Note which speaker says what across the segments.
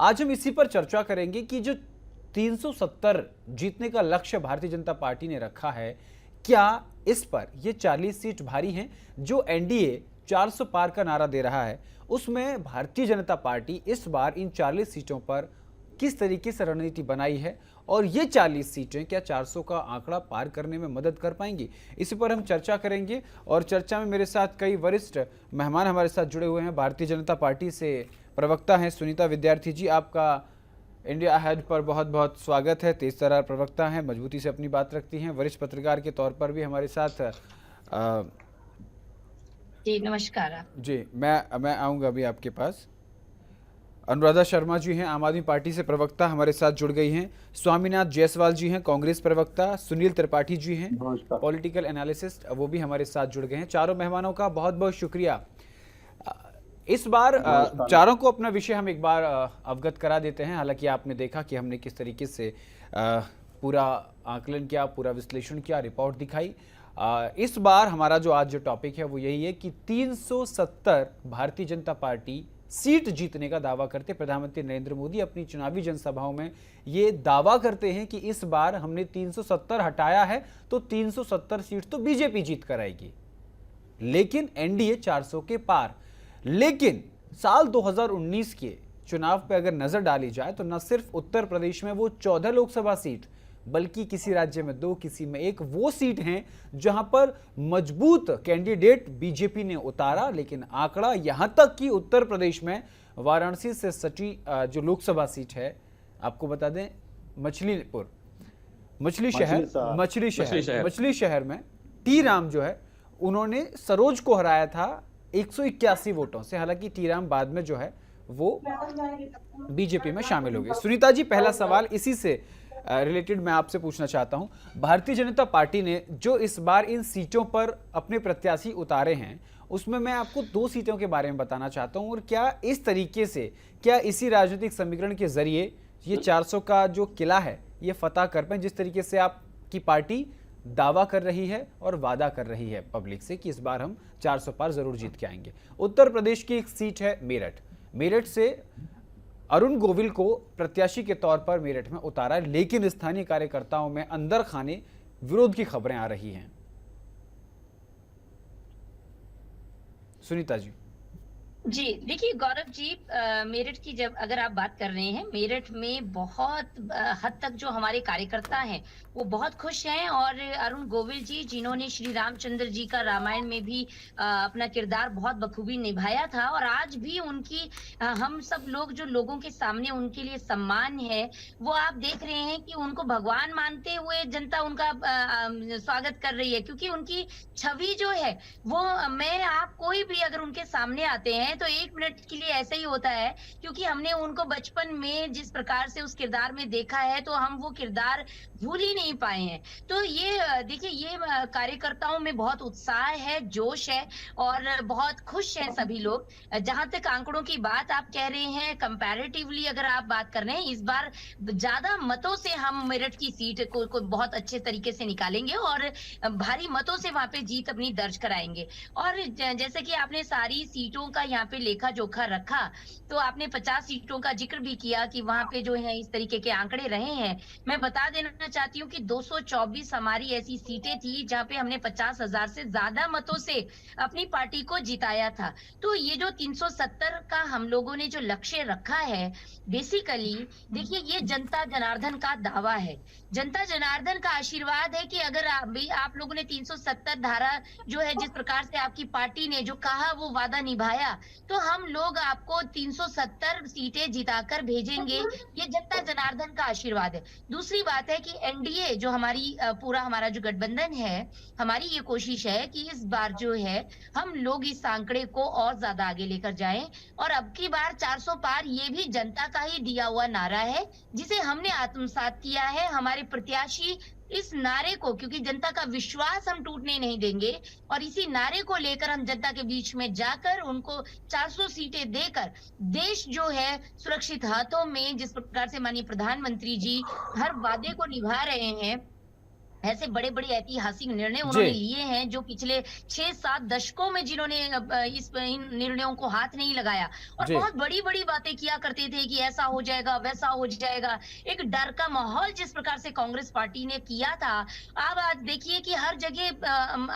Speaker 1: आज हम इसी पर चर्चा करेंगे कि जो 370 जीतने का लक्ष्य भारतीय जनता पार्टी ने रखा है, क्या इस पर ये 40 सीट भारी हैं? जो एनडीए 400 पार का नारा दे रहा है, उसमें भारतीय जनता पार्टी इस बार इन 40 सीटों पर किस तरीके से रणनीति बनाई है और ये 40 सीटें क्या 400 का आंकड़ा पार करने में मदद कर पाएंगी? इसी पर हम चर्चा करेंगे और चर्चा में मेरे साथ कई वरिष्ठ मेहमान हमारे साथ जुड़े हुए हैं। भारतीय जनता पार्टी से प्रवक्ता हैं सुनीता विद्यार्थी जी, आपका इंडिया अहेड पर बहुत बहुत स्वागत है। तेज तर्रार प्रवक्ता हैं, मजबूती से अपनी बात रखती हैं, वरिष्ठ पत्रकार के तौर पर भी हमारे साथ
Speaker 2: जी नमस्कार।
Speaker 1: जी मैं आऊँगा अभी आपके पास। अनुराधा शर्मा जी हैं, आम आदमी पार्टी से प्रवक्ता, हमारे साथ जुड़ गई हैं। स्वामीनाथ जायसवाल जी हैं, कांग्रेस प्रवक्ता। सुनील त्रिपाठी जी हैं, पॉलिटिकल एनालिसिस्ट, वो भी हमारे साथ जुड़ गए हैं। चारों मेहमानों का बहुत बहुत शुक्रिया। इस बार चारों को अपना विषय हम एक बार अवगत करा देते हैं। हालांकि आपने देखा कि हमने किस तरीके से पूरा आकलन किया, पूरा विश्लेषण किया, रिपोर्ट दिखाई। इस बार हमारा जो आज जो टॉपिक है वो यही है कि 370 भारतीय जनता पार्टी सीट जीतने का दावा करते। प्रधानमंत्री नरेंद्र मोदी अपनी चुनावी जनसभाओं में ये दावा करते हैं कि इस बार हमने 370 हटाया है तो 370 सीट तो बीजेपी जीत कर आएगी, लेकिन एनडीए 400 के पार। लेकिन साल 2019 के चुनाव पर अगर नजर डाली जाए तो न सिर्फ उत्तर प्रदेश में वो 14 लोकसभा सीट, बल्कि किसी राज्य में 2, किसी में 1 वो सीट हैं जहां पर मजबूत कैंडिडेट बीजेपी ने उतारा। लेकिन आंकड़ा यहां तक कि उत्तर प्रदेश में वाराणसी से सटी जो लोकसभा सीट है, आपको बता दें मछली शहर में टी राम जो है उन्होंने सरोज को हराया था 181 वोटों से। हालांकि टी राम बाद में जो है वो बीजेपी में शामिल हो गए। सुनीता जी, पहला सवाल इसी से रिलेटेड मैं आपसे पूछना चाहता हूं। भारतीय जनता पार्टी ने जो इस बार इन सीटों पर अपने प्रत्याशी उतारे हैं, उसमें मैं आपको 2 सीटों के बारे में बताना चाहता हूं। और क्या इस तरीके से, क्या इसी राजनीतिक समीकरण के जरिए ये 400 का जो किला है ये फतह कर पाए, जिस तरीके से आपकी पार्टी दावा कर रही है और वादा कर रही है पब्लिक से कि इस बार हम 400 पार जरूर जीत के आएंगे? उत्तर प्रदेश की एक सीट है मेरठ से अरुण गोविल को प्रत्याशी के तौर पर मेरठ में उतारा है, लेकिन स्थानीय कार्यकर्ताओं में अंदर खाने विरोध की खबरें आ रही हैं। सुनीता जी।
Speaker 2: जी देखिए गौरव जी, मेरठ की जब अगर आप बात कर रहे हैं, मेरठ में बहुत हद तक जो हमारे कार्यकर्ता हैं वो बहुत खुश हैं। और अरुण गोविल जी, जिन्होंने श्री रामचंद्र जी का रामायण में भी अपना किरदार बहुत बखूबी निभाया था, और आज भी उनकी हम सब लोग जो लोगों के सामने उनके लिए सम्मान है, वो आप देख रहे हैं कि उनको भगवान मानते हुए जनता उनका स्वागत कर रही है। क्योंकि उनकी छवि जो है वो, मैं आप कोई भी अगर उनके सामने आते हैं तो 1 मिनट के लिए ऐसा ही होता है, क्योंकि हमने उनको बचपन में जिस प्रकार से उस किरदार में देखा है तो हम वो किरदार भूल ही नहीं पाए हैं। तो ये देखिए, ये कार्यकर्ताओं में बहुत उत्साह है, जोश है और बहुत खुश हैं सभी लोग। जहां तक आंकड़ों की बात आप कह रहे हैं, कंपैरेटिवली अगर आप बात कर रहे हैं, इस बार ज्यादा मतों से हम मेरठ की सीट को बहुत अच्छे तरीके से निकालेंगे और भारी मतों से वहां पे जीत अपनी दर्ज कराएंगे। और जैसे कि आपने सारी सीटों का यहाँ पे लेखा जोखा रखा, तो आपने 50 सीटों का जिक्र भी किया कि वहां पे जो है इस तरीके के आंकड़े रहे हैं। मैं बता देना चाहती हूँ कि 224 हमारी ऐसी सीटें थी जहां पे हमने 50,000 से ज्यादा मतों से अपनी पार्टी को जिताया था। तो ये जो 370 का हम लोगों ने जो लक्ष्य रखा है, बेसिकली देखिए ये जनता जनार्दन का दावा है, जनता जनार्दन का आशीर्वाद है कि अगर आप लोगों ने 370 धारा जो है, जिस प्रकार से आपकी पार्टी ने जो कहा वो वादा निभाया, तो हम लोग आपको 370 सीटें जिताकर भेजेंगे। ये जनता जनार्दन का आशीर्वाद है। दूसरी बात है कि एनडीए जो हमारी पूरा हमारा जो गठबंधन है, हमारी ये कोशिश है कि इस बार जो है हम लोग इस आंकड़े को और ज्यादा आगे लेकर जाएं। और अब की बार 400 पार ये भी जनता का ही दिया हुआ नारा है, जिसे हमने आत्मसात किया है। हमारे प्रत्याशी इस नारे को, क्योंकि जनता का विश्वास हम टूटने नहीं देंगे, और इसी नारे को लेकर हम जनता के बीच में जाकर उनको 400 सीटें देकर देश जो है सुरक्षित हाथों में, जिस प्रकार से माननीय प्रधानमंत्री जी हर वादे को निभा रहे हैं, ऐसे बड़े-बड़े ऐतिहासिक निर्णय
Speaker 1: जी,
Speaker 2: उन्होंने लिए हैं, जो पिछले 6-7 दशकों में जिन्होंने इन निर्णयों को हाथ नहीं लगाया और
Speaker 1: जी,
Speaker 2: बहुत बड़ी-बड़ी बातें किया करते थे कि ऐसा हो जाएगा, वैसा हो जाएगा। एक डर का माहौल जिस प्रकार से कांग्रेस पार्टी ने किया था, अब आज देखिए कि हर जगह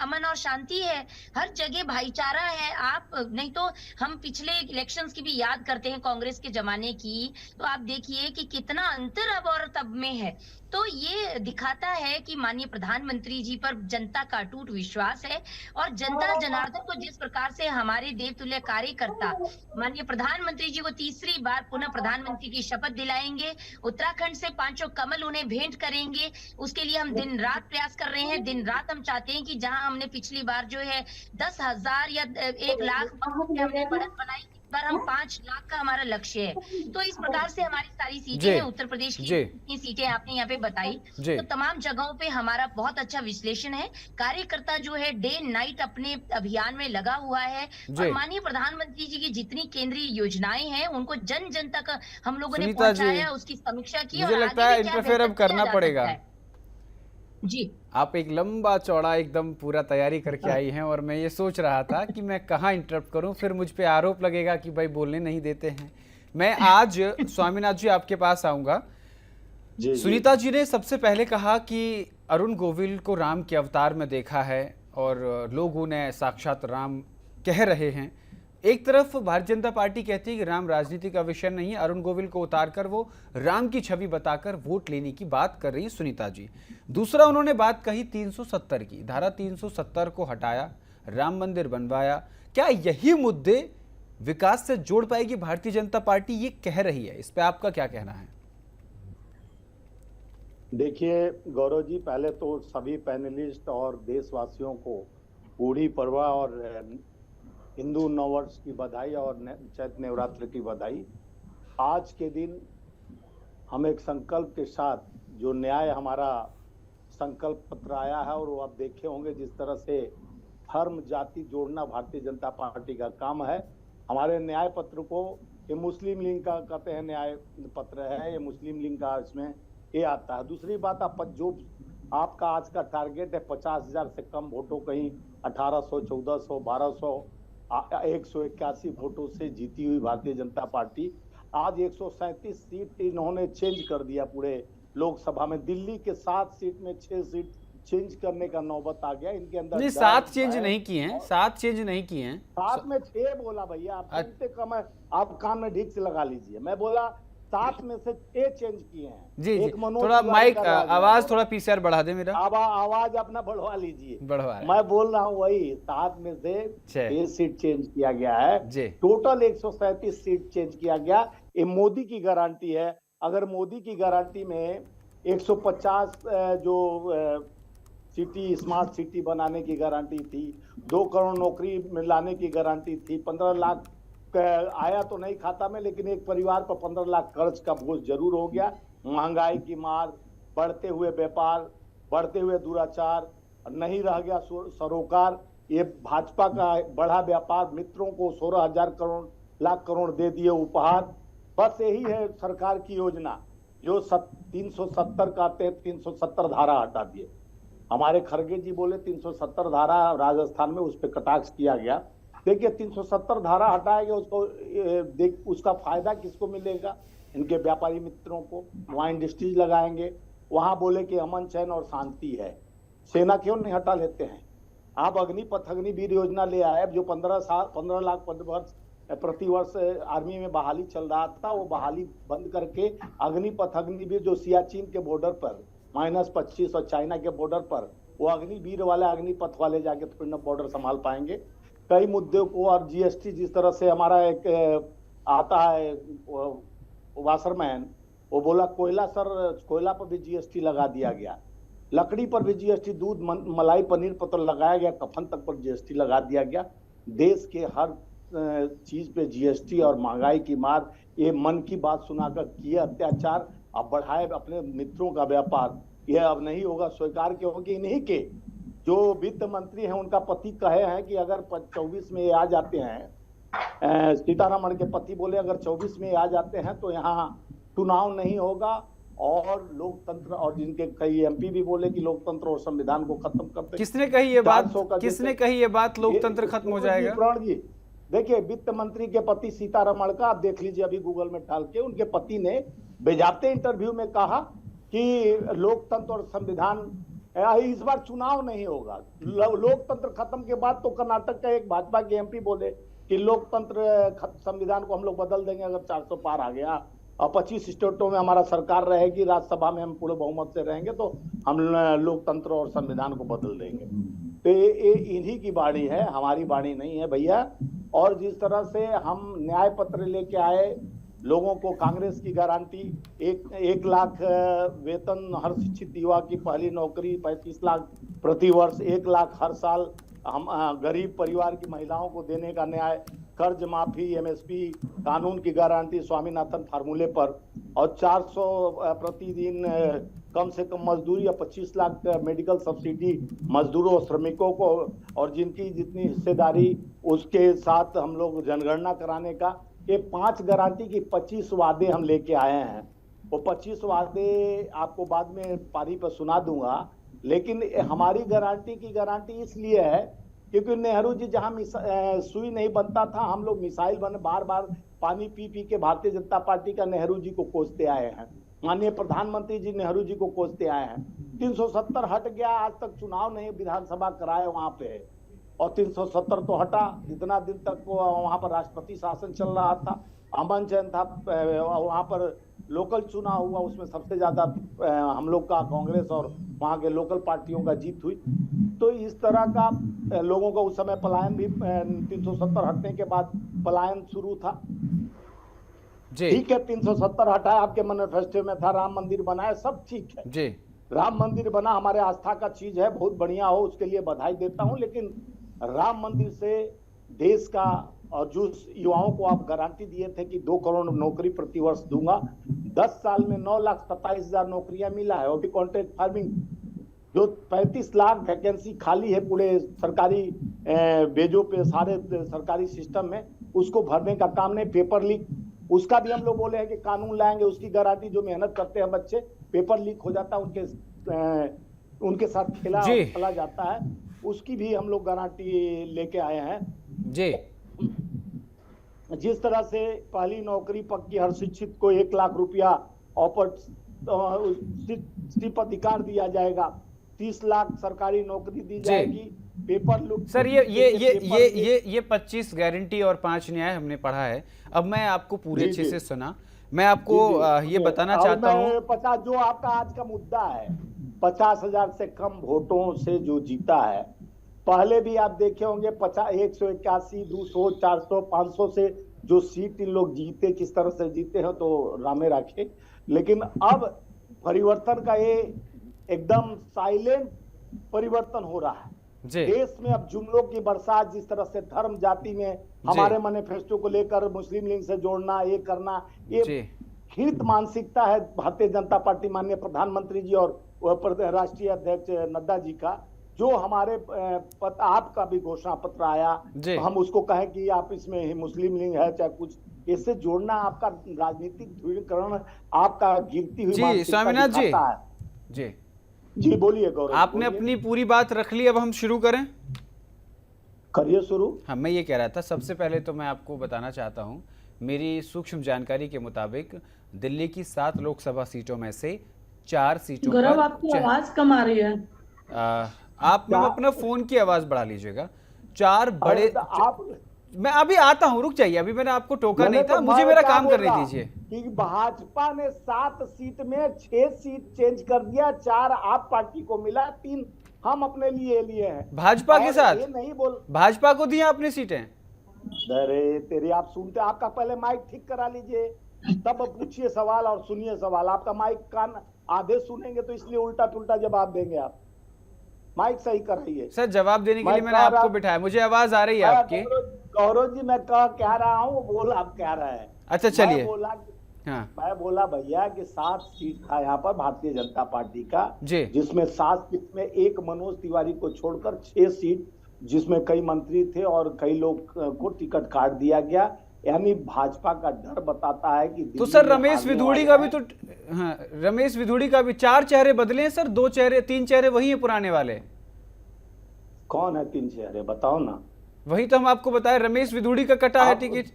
Speaker 2: अमन और शांति है, हर जगह भाईचारा है। आप नहीं तो हम पिछले इलेक्शंस की भी याद करते हैं कांग्रेस के ज़माने की, तो आप देखिए कि कितना अंतर अब और तब में है। तो ये दिखाता है कि माननीय प्रधानमंत्री जी पर जनता का अटूट विश्वास है और जनता जनार्दन को जिस प्रकार से हमारे देवतुल्य कार्यकर्ता माननीय प्रधानमंत्री जी को तीसरी बार पुनः प्रधानमंत्री की शपथ दिलाएंगे, उत्तराखंड से पांचों कमल उन्हें भेंट करेंगे। उसके लिए हम दिन रात प्रयास कर रहे हैं, दिन रात हम चाहते हैं कि जहां हमने पिछली बार जो है 10,000 या 1 लाख मतों से हमने बढ़त बनाई, इस बार हम 5 लाख का हमारा लक्ष्य है। तो इस प्रकार से हमारी सारी सीटें
Speaker 1: जी,
Speaker 2: हैं, उत्तर प्रदेश की
Speaker 1: जी,
Speaker 2: जितनी सीटें आपने यहाँ पे बताई,
Speaker 1: जी,
Speaker 2: तो तमाम जगहों पे हमारा बहुत अच्छा विश्लेषण है। कार्यकर्ता जो है डे नाइट अपने अभियान में लगा हुआ है और
Speaker 1: जी।
Speaker 2: माननीय प्रधानमंत्री जी की जितनी केंद्रीय योजनाएं हैं, उनको जन-जन तक हम लोगों ने
Speaker 1: सुनीता जी,
Speaker 2: पहुँचाया, उसकी समीक्षा की और
Speaker 1: मुझे
Speaker 2: आगे
Speaker 1: लगता
Speaker 2: भी
Speaker 1: है
Speaker 2: क्या
Speaker 1: इंटरफेयर
Speaker 2: बेहतर
Speaker 1: अब
Speaker 2: किया
Speaker 1: करना
Speaker 2: जा
Speaker 1: पड़ेगा।
Speaker 2: सकता है। जी।
Speaker 1: आप एक लंबा चौड़ा एकदम पूरा तैयारी करके आई हैं और मैं ये सोच रहा था कि मैं कहाँ इंटरप्ट करूं, फिर मुझ पे आरोप लगेगा कि भाई बोलने नहीं देते हैं। मैं आज स्वामीनाथ जी आपके पास आऊंगा।
Speaker 3: जी जी।
Speaker 1: सुनीता जी ने सबसे पहले कहा कि अरुण गोविल को राम के अवतार में देखा है और लोग उन्हें साक्षात राम कह रहे हैं। एक तरफ भारतीय जनता पार्टी कहती है कि राम राजनीति का विषय नहीं है, अरुण गोविल को उतारकर वो राम की छवि बताकर वोट लेने की बात कर रही है सुनीता जी। दूसरा उन्होंने बात कही 370 की, धारा 370 को हटाया, राम मंदिर बनवाया। क्या यही मुद्दे विकास से जोड़ पाएगी भारतीय जनता पार्टी, ये कह रही है, इस पे आपका क्या कहना है?
Speaker 3: देखिए गौरव जी, पहले तो सभी पैनलिस्ट और देशवासियों को बूढ़ी पड़वा और हिंदू नववर्ष की बधाई और चैत्र नवरात्र की बधाई। आज के दिन हम एक संकल्प के साथ, जो न्याय हमारा संकल्प पत्र आया है, और वो आप देखे होंगे जिस तरह से धर्म जाति जोड़ना भारतीय जनता पार्टी का काम है। हमारे न्याय पत्र को, ये मुस्लिम लीग का कहते हैं न्याय पत्र है, ये मुस्लिम लीग का इसमें ये आता है। दूसरी बात, आप जो आपका आज का टारगेट है 50,000 से कम वोटों, कहीं 1800, 1400, 1200, 181 वोटों से जीती हुई भारतीय जनता पार्टी आज 137 सीट इन्होंने चेंज कर दिया पूरे लोकसभा में। दिल्ली के 7 सीट में 6 सीट चेंज करने का नौबत आ गया इनके अंदर।
Speaker 1: नहीं, 7 चेंज नहीं किए हैं, 7 चेंज नहीं किए हैं।
Speaker 3: 7 में 6 बोला भैया, आप सुनते कम है, आप कान में ढीक से लगा लीजिए। मैं बोला 7 में से 6 चेंज किए हैं।
Speaker 1: जी जी,
Speaker 3: एक मनोज
Speaker 1: थोड़ा
Speaker 3: तिवारी
Speaker 1: माइक
Speaker 3: का राज है।
Speaker 1: आवाज थोड़ा पीसीआर बढ़ा दे मेरा।
Speaker 3: आवाज अपना बढ़वा लीजिए।
Speaker 1: बढ़वा है।
Speaker 3: मैं बोल रहा हूँ वही 7 में से 6 सीट चेंज किया गया है।
Speaker 1: जी।
Speaker 3: टोटल 137 सीट चेंज किया गया। ये मोदी की गारंटी है। अगर मोदी की गारंटी में 150 जो सिटी स्मार्ट सिटी बनाने की गारंटी थी, 2 करोड़ नौकरी लाने की गारंटी थी, 15 लाख आया तो नहीं खाता में, लेकिन एक परिवार पर 15 लाख कर्ज का बोझ जरूर हो गया। महंगाई की मार, बढ़ते हुए व्यापार, बढ़ते हुए दुराचार, नहीं रह गया सरोकार। ये भाजपा का बढ़ा व्यापार, मित्रों को 16,000 लाख करोड़ दे दिए उपहार। बस यही है सरकार की योजना। जो 370 का 370 धारा हटा दिए। हमारे खड़गे जी बोले 370 धारा राजस्थान में उस पर कटाक्ष किया गया। देखिए 370 धारा हटाएंगे, उसको उसका फायदा किसको मिलेगा? इनके व्यापारी मित्रों को। वहां इंडस्ट्रीज लगाएंगे, वहां बोले कि अमन चैन और शांति है। सेना क्यों नहीं हटा लेते हैं? आप अग्निपथ अग्निवीर योजना ले आए, जो 15 लाख प्रति वर्ष आर्मी में बहाली चल रहा था, वो बहाली बंद करके अग्निपथ अग्निवीर जो सियाचिन के बॉर्डर पर -25 और चाइना के बॉर्डर पर, वो अग्निवीर वाले अग्निपथ वाले जाके थोड़ी ना बॉर्डर संभाल पाएंगे। कई मुद्दों को, और जीएसटी जिस तरह से हमारा एक आता है वाशरमैन, वो बोला कोयला कोयला पर भी जीएसटी लगा दिया गया, लकड़ी पर भी जीएसटी, दूध मलाई पनीर पर तो लगाया गया, कफन तक पर जीएसटी लगा दिया गया। देश के हर चीज पे जीएसटी और महंगाई की मार, ये मन की बात सुनाकर किए अत्याचार, अब बढ़ाए अपने मित्रों का व्यापार, यह अब नहीं होगा स्वीकार, क्योंकि इन्हीं के जो वित्त मंत्री हैं उनका पति कहे हैं कि अगर 24 में आ जाते हैं, सीतारमण के पति बोले अगर 24 में आ जाते हैं तो यहाँ चुनाव नहीं होगा और लोकतंत्र, और जिनके कई एमपी भी बोले कि लोकतंत्र और संविधान को खत्म करते।
Speaker 1: किसने कही ये बात? किसने कही ये बात लोकतंत्र खत्म हो जाएगा?
Speaker 3: प्रण जी देखिए, वित्त मंत्री के पति सीतारमण का आप देख लीजिए अभी गूगल में डाल के, उनके पति ने बेजाते इंटरव्यू में कहा कि लोकतंत्र और संविधान, इस बार चुनाव नहीं होगा। लोकतंत्र खत्म के बाद तो कर्नाटक का एक भाजपा के एमपी बोले कि लोकतंत्र संविधान को हम लोग बदल देंगे अगर 400 पार आ गया, और 25 स्टेटों में हमारा सरकार रहेगी, राज्यसभा में हम पूरे बहुमत से रहेंगे, तो हम लोकतंत्र और संविधान को बदल देंगे। तो ये इन्हीं की वाणी है, हमारी वाणी नहीं है भैया। और जिस तरह से हम न्याय पत्र लेके आए, लोगों को कांग्रेस की गारंटी, 1 लाख वेतन हर शिक्षित युवा की पहली नौकरी, 35 लाख प्रति वर्ष, 1 लाख हर साल हम गरीब परिवार की महिलाओं को देने का न्याय, कर्ज माफी, एमएसपी कानून की गारंटी स्वामीनाथन फार्मूले पर, और 400 प्रतिदिन कम से कम मजदूरी, या 25 लाख मेडिकल सब्सिडी मजदूरों और श्रमिकों को, और जिनकी जितनी हिस्सेदारी उसके साथ हम लोग जनगणना कराने का, ये 5 गारंटी की 25 वादे हम लेके आए हैं। वो 25 वादे आपको बाद में पारी पर सुना दूंगा, लेकिन हमारी गारंटी की गारंटी इसलिए है क्योंकि नेहरू जी जहां सुई नहीं बनता था, हम लोग मिसाइल बने, बार बार पानी पी पी के भारतीय जनता पार्टी का नेहरू जी को कोसते आए हैं, माननीय प्रधानमंत्री जी नेहरू जी को कोसते आए हैं। 370 हट गया, आज तक चुनाव नहीं विधानसभा कराए वहां पे, और 370 तो हटा, जितना दिन तक वहां पर राष्ट्रपति शासन चल रहा था, अमन चैन था, वहां पर लोकल चुनाव हुआ, उसमें सबसे ज्यादा हम लोग का कांग्रेस और वहां के लोकल पार्टियों का जीत हुई। तो इस तरह का लोगों का उस समय पलायन भी 370 हटने के बाद पलायन शुरू था। ठीक है, 370 हटाया, आपके मैनिफेस्टो में था, राम मंदिर बनाया, सब ठीक है
Speaker 1: जी,
Speaker 3: राम मंदिर बना, हमारे आस्था का चीज है, बहुत बढ़िया हो, उसके लिए बधाई देता हूं। लेकिन राम मंदिर से देश का, और जो युवाओं को आप गारंटी दिए थे कि 2 करोड़ नौकरी प्रति वर्ष दूंगा, 10 साल में 9,27,000 नौकरियां मिला है। और भी कॉन्ट्रैक्ट फार्मिंग जो 35 लाख वैकेंसी खाली है पूरे सरकारी बेजों पे, सारे सरकारी सिस्टम में, उसको भरने का काम नहीं। पेपर लीक, उसका भी हम लोग बोले हैं कि कानून लाएंगे, उसकी गारंटी, जो मेहनत करते हैं बच्चे, पेपर लीक हो जाता है, उनके साथ खेला जाता है, उसकी भी हम लोग गारंटी लेके आए हैं
Speaker 1: जी।
Speaker 3: जिस तरह से पहली नौकरी पक्की, हर शिक्षित को 1 लाख रुपया सिर्फ अधिकार दिया जाएगा, 30 लाख सरकारी नौकरी दी जाएगी, पेपर लूट।
Speaker 1: सर ये 25 गारंटी और 5 न्याय हमने पढ़ा है। अब मैं आपको पूरे अच्छे से सुना, मैं आपको ये बताना चाहता हूँ,
Speaker 3: 50 जो आपका आज का मुद्दा है, 50,000 से कम वोटों से जो जीता है, पहले भी आप देखे होंगे 181, 200, 400, 500 से जो सीट इन लोग जीते, किस तरह से जीते हैं तो रामे राखे। लेकिन अब परिवर्तन का ये एकदम साइलेंट परिवर्तन हो रहा है देश में। अब जुमलों की बरसात, जिस तरह से धर्म जाति में हमारे मैनिफेस्टो को लेकर मुस्लिम लीग से जोड़ना, ये करना, ये घृणित मानसिकता है भारतीय जनता पार्टी, माननीय प्रधानमंत्री जी और राष्ट्रीय अध्यक्ष नड्डा जी का। जो हमारे आपका भी घोषणा पत्र आया, तो हम उसको कहें कि आप इसमें मुस्लिम लीग है चाहे कुछ, इससे जोड़ना आपका राजनीतिक ध्रुवीकरण, आपका गिरती हुई
Speaker 1: स्वामीनाथ जी जी
Speaker 3: जी बोलिए गौरव।
Speaker 1: आपने अपनी पूरी बात रख ली, अब हम शुरू करें?
Speaker 3: करिए शुरू।
Speaker 1: हाँ, मैं ये कह रहा था, सबसे पहले तो मैं आपको बताना चाहता हूँ, मेरी सूक्ष्म जानकारी के मुताबिक दिल्ली की 7 लोकसभा सीटों में से 4 सीटों पर,
Speaker 4: गौरव आपकी आवाज कम आ रही है।
Speaker 1: आप अपना फोन की आवाज बढ़ा लीजिएगा। 4 बड़े, मैं अभी आता हूँ, रुक जाइए, अभी मैंने आपको टोका नहीं था, मुझे मेरा काम करने दीजिए।
Speaker 3: कि भाजपा ने 7 सीट में 6 सीट चेंज कर दिया, 4 आप पार्टी को मिला, 3 हम अपने लिए लिए हैं
Speaker 1: भाजपा के साथ।
Speaker 3: ये नहीं बोल,
Speaker 1: भाजपा को दिया अपनी सीटें।
Speaker 3: अरे तेरे, आप सुनते, आपका पहले माइक ठीक करा लीजिए, तब पूछिए सवाल और सुनिए सवाल। आपका माइक कान आधे सुनेंगे तो इसलिए उल्टा पुल्टा जवाब देंगे आप। माइक सही कराइए।
Speaker 1: सर, जवाब देने के लिए मैंने आपको बिठाया, मुझे आवाज आ रही है आपकी।
Speaker 3: गौरव जी, मैं कह रहा हूँ, बोल आप कह रहे हैं।
Speaker 1: अच्छा चलिए।
Speaker 3: मैं बोला भैया कि 7 सीट था यहाँ पर भारतीय जनता पार्टी का, जिसमें 7 सीट में एक मनोज तिवारी को छोड़कर 6 सीट, जिसमें कई मंत्री थे और कई लोग को टिकट काट दिया गया। यानी भाजपा का डर बताता है कि
Speaker 1: तो सर रमेश विधुड़ी का भी तो हाँ, रमेश विधुड़ी का भी 4 चेहरे बदले हैं सर, 2 चेहरे 3 चेहरे वही हैं पुराने वाले।
Speaker 3: कौन है 3 चेहरे बताओ ना।
Speaker 1: वही तो हम आपको बताएं, रमेश विधुड़ी का कटा है टिकट,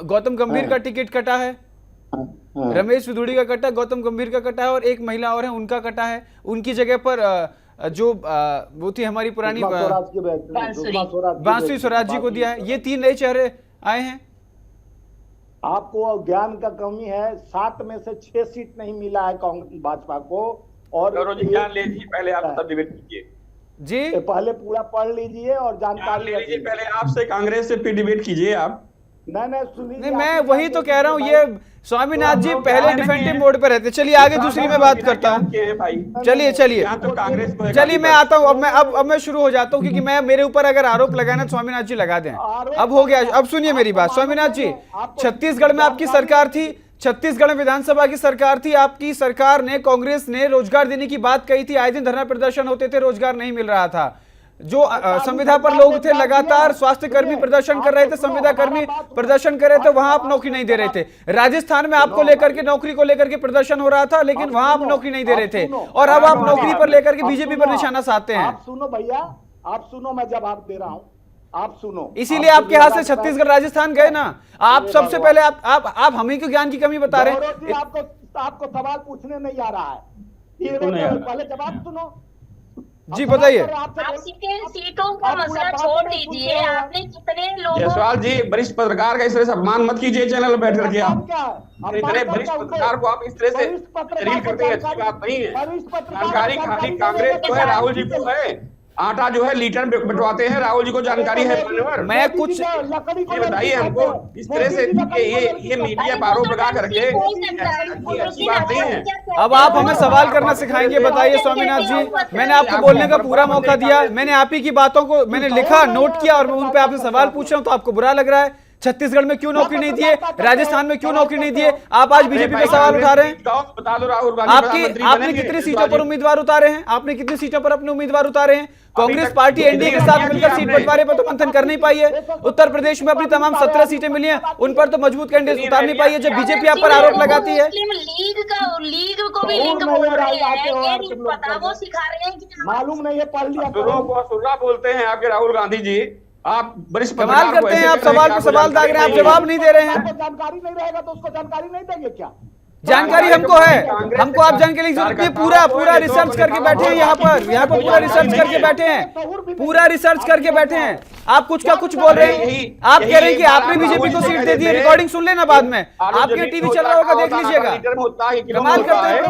Speaker 1: गौतम गंभीर का टिकट कटा है, रमेश विधुड़ी का कटा, गौतम गंभीर का कटा है, और एक महिला और है उनका कटा है। उनकी जगह पर जो वो थी हमारी पुरानी बांसुरी स्वराज जी को दिया है। ये 3 नए चेहरे आए हैं।
Speaker 3: आपको ज्ञान का कमी है, 7 में से 6 सीट नहीं मिला है कांग्रेस भाजपा को। और
Speaker 5: ज्ञान ले लीजिए पहले, आप तब डिबेट कीजिए
Speaker 1: जी,
Speaker 3: पहले पूरा पढ़ लीजिए और जानकारी
Speaker 5: ले लीजिए पहले, आपसे कांग्रेस से फिर डिबेट कीजिए आप।
Speaker 3: नहीं सुनिए,
Speaker 1: नहीं मैं वही तो कह रहा हूँ, ये स्वामीनाथ जी पहले डिफेंसिव मोड पे रहते। चलिए आगे दूसरी में बात करता हूँ। चलिए चलिए मैं आता हूँ। अब मैं शुरू हो जाता हूँ, क्योंकि मैं मेरे ऊपर अगर आरोप लगाना स्वामीनाथ जी लगा दें। अब हो गया, अब सुनिए मेरी बात। स्वामीनाथ जी, छत्तीसगढ़ में आपकी सरकार थी, छत्तीसगढ़ में विधानसभा की सरकार थी, आपकी सरकार ने, कांग्रेस ने रोजगार देने की बात कही थी। आए दिन धरना प्रदर्शन होते थे, रोजगार नहीं मिल रहा था। जो संविदा पर लोग थे, लगातार स्वास्थ्य कर्मी प्रदर्शन कर रहे थे, संविदा कर्मी प्रदर्शन कर रहे थे, वहां आप नौकरी नहीं दे रहे थे। राजस्थान में आपको लेकर के, नौकरी को लेकर के प्रदर्शन हो रहा था, लेकिन वहां आप नौकरी नहीं दे रहे थे, और अब आप नौकरी पर लेकर के बीजेपी पर निशाना साधते हैं।
Speaker 3: आप सुनो भैया, आप सुनो, मैं जवाब दे रहा हूं, आप सुनो।
Speaker 1: इसीलिए आपके हाथ से छत्तीसगढ़ राजस्थान गए ना। आप सबसे पहले आप हमें क्यों ज्ञान की कमी बता रहे हैं?
Speaker 3: आपको सवाल पूछने नहीं आ रहा है, पहले जवाब सुनो
Speaker 1: जी, बताइए।
Speaker 2: आप सीटों का मसला छोड़ दीजिए, आपने कितने लोगों।
Speaker 5: जयसवाल जी, वरिष्ठ पत्रकार का इस तरह से अपमान मत कीजिए चैनल पर बैठ करके। आप इतने वरिष्ठ पत्रकार को आप इस तरह से तहरीर करते हैं, अच्छी बात नहीं है। जानकारी खाली कांग्रेस को है, राहुल जी को है। आटा जो है लीटर बंटवाते हैं, राहुल जी को जानकारी है।
Speaker 1: मैं कुछ
Speaker 5: ये बताइए हमको, इस तरह से ये मीडिया पर आरोप लगा करके अच्छी बात नहीं है।
Speaker 1: अब आप हमें सवाल करना सिखाएंगे, बताइए स्वामीनाथ जी। मैंने आपको बोलने का पूरा मौका दिया, मैंने आप ही की बातों को मैंने लिखा, नोट किया, और मैं उन पे आपसे सवाल पूछ रहा हूं तो आपको बुरा लग रहा है। छत्तीसगढ़ में क्यों नौकरी नहीं दिए, राजस्थान में क्यों नौकरी नहीं दिए, आप आज बीजेपी पे सवाल उठा रहे हैं।
Speaker 5: बता दो राहुल गांधी
Speaker 1: आपने कितनी सीटों पर उम्मीदवार उतारे हैं? आपने कितनी सीटों पर अपने उम्मीदवार उतारे हैं? कांग्रेस पार्टी एनडीए के साथ मिलकर सीट बंटवारे पर तो मंथन कर नहीं पाई है। उत्तर प्रदेश में अपनी तमाम 17 सीटें मिली हैं, उन पर तो मजबूत कैंडिडेट उतार नहीं पाई है। जब बीजेपी आप पर आरोप लगाती है,
Speaker 2: लीग को भी लिंक बोल रहे हैं, ये नहीं पता, वो सिखा रहे हैं कि
Speaker 3: मालूम नहीं है, पढ़ लिया
Speaker 5: सुर्रा बोलते हैं आपके राहुल गांधी जी। आप वरिष्ठ
Speaker 1: कमाल करते हैं, आप सवाल पे सवाल दाग रहे हैं, आप जवाब नहीं दे रहे हैं।
Speaker 3: जानकारी नहीं रहेगा तो उसको जानकारी नहीं देंगे क्या?
Speaker 1: जानकारी हमको है, हमको आप जानकारी की जरूरत नहीं। पूरा रिसर्च करके बैठे हैं यहाँ पर पूरा रिसर्च करके बैठे हैं, पूरा रिसर्च करके बैठे हैं। आप कुछ का कुछ बोल रहे हैं। आप कह रहे हैं कि आपने बीजेपी को सीट दे दी है, रिकॉर्डिंग सुन लेना बाद में, आपके टीवी चल रहा होगा, देख लीजिएगा। कमाल करते हैं।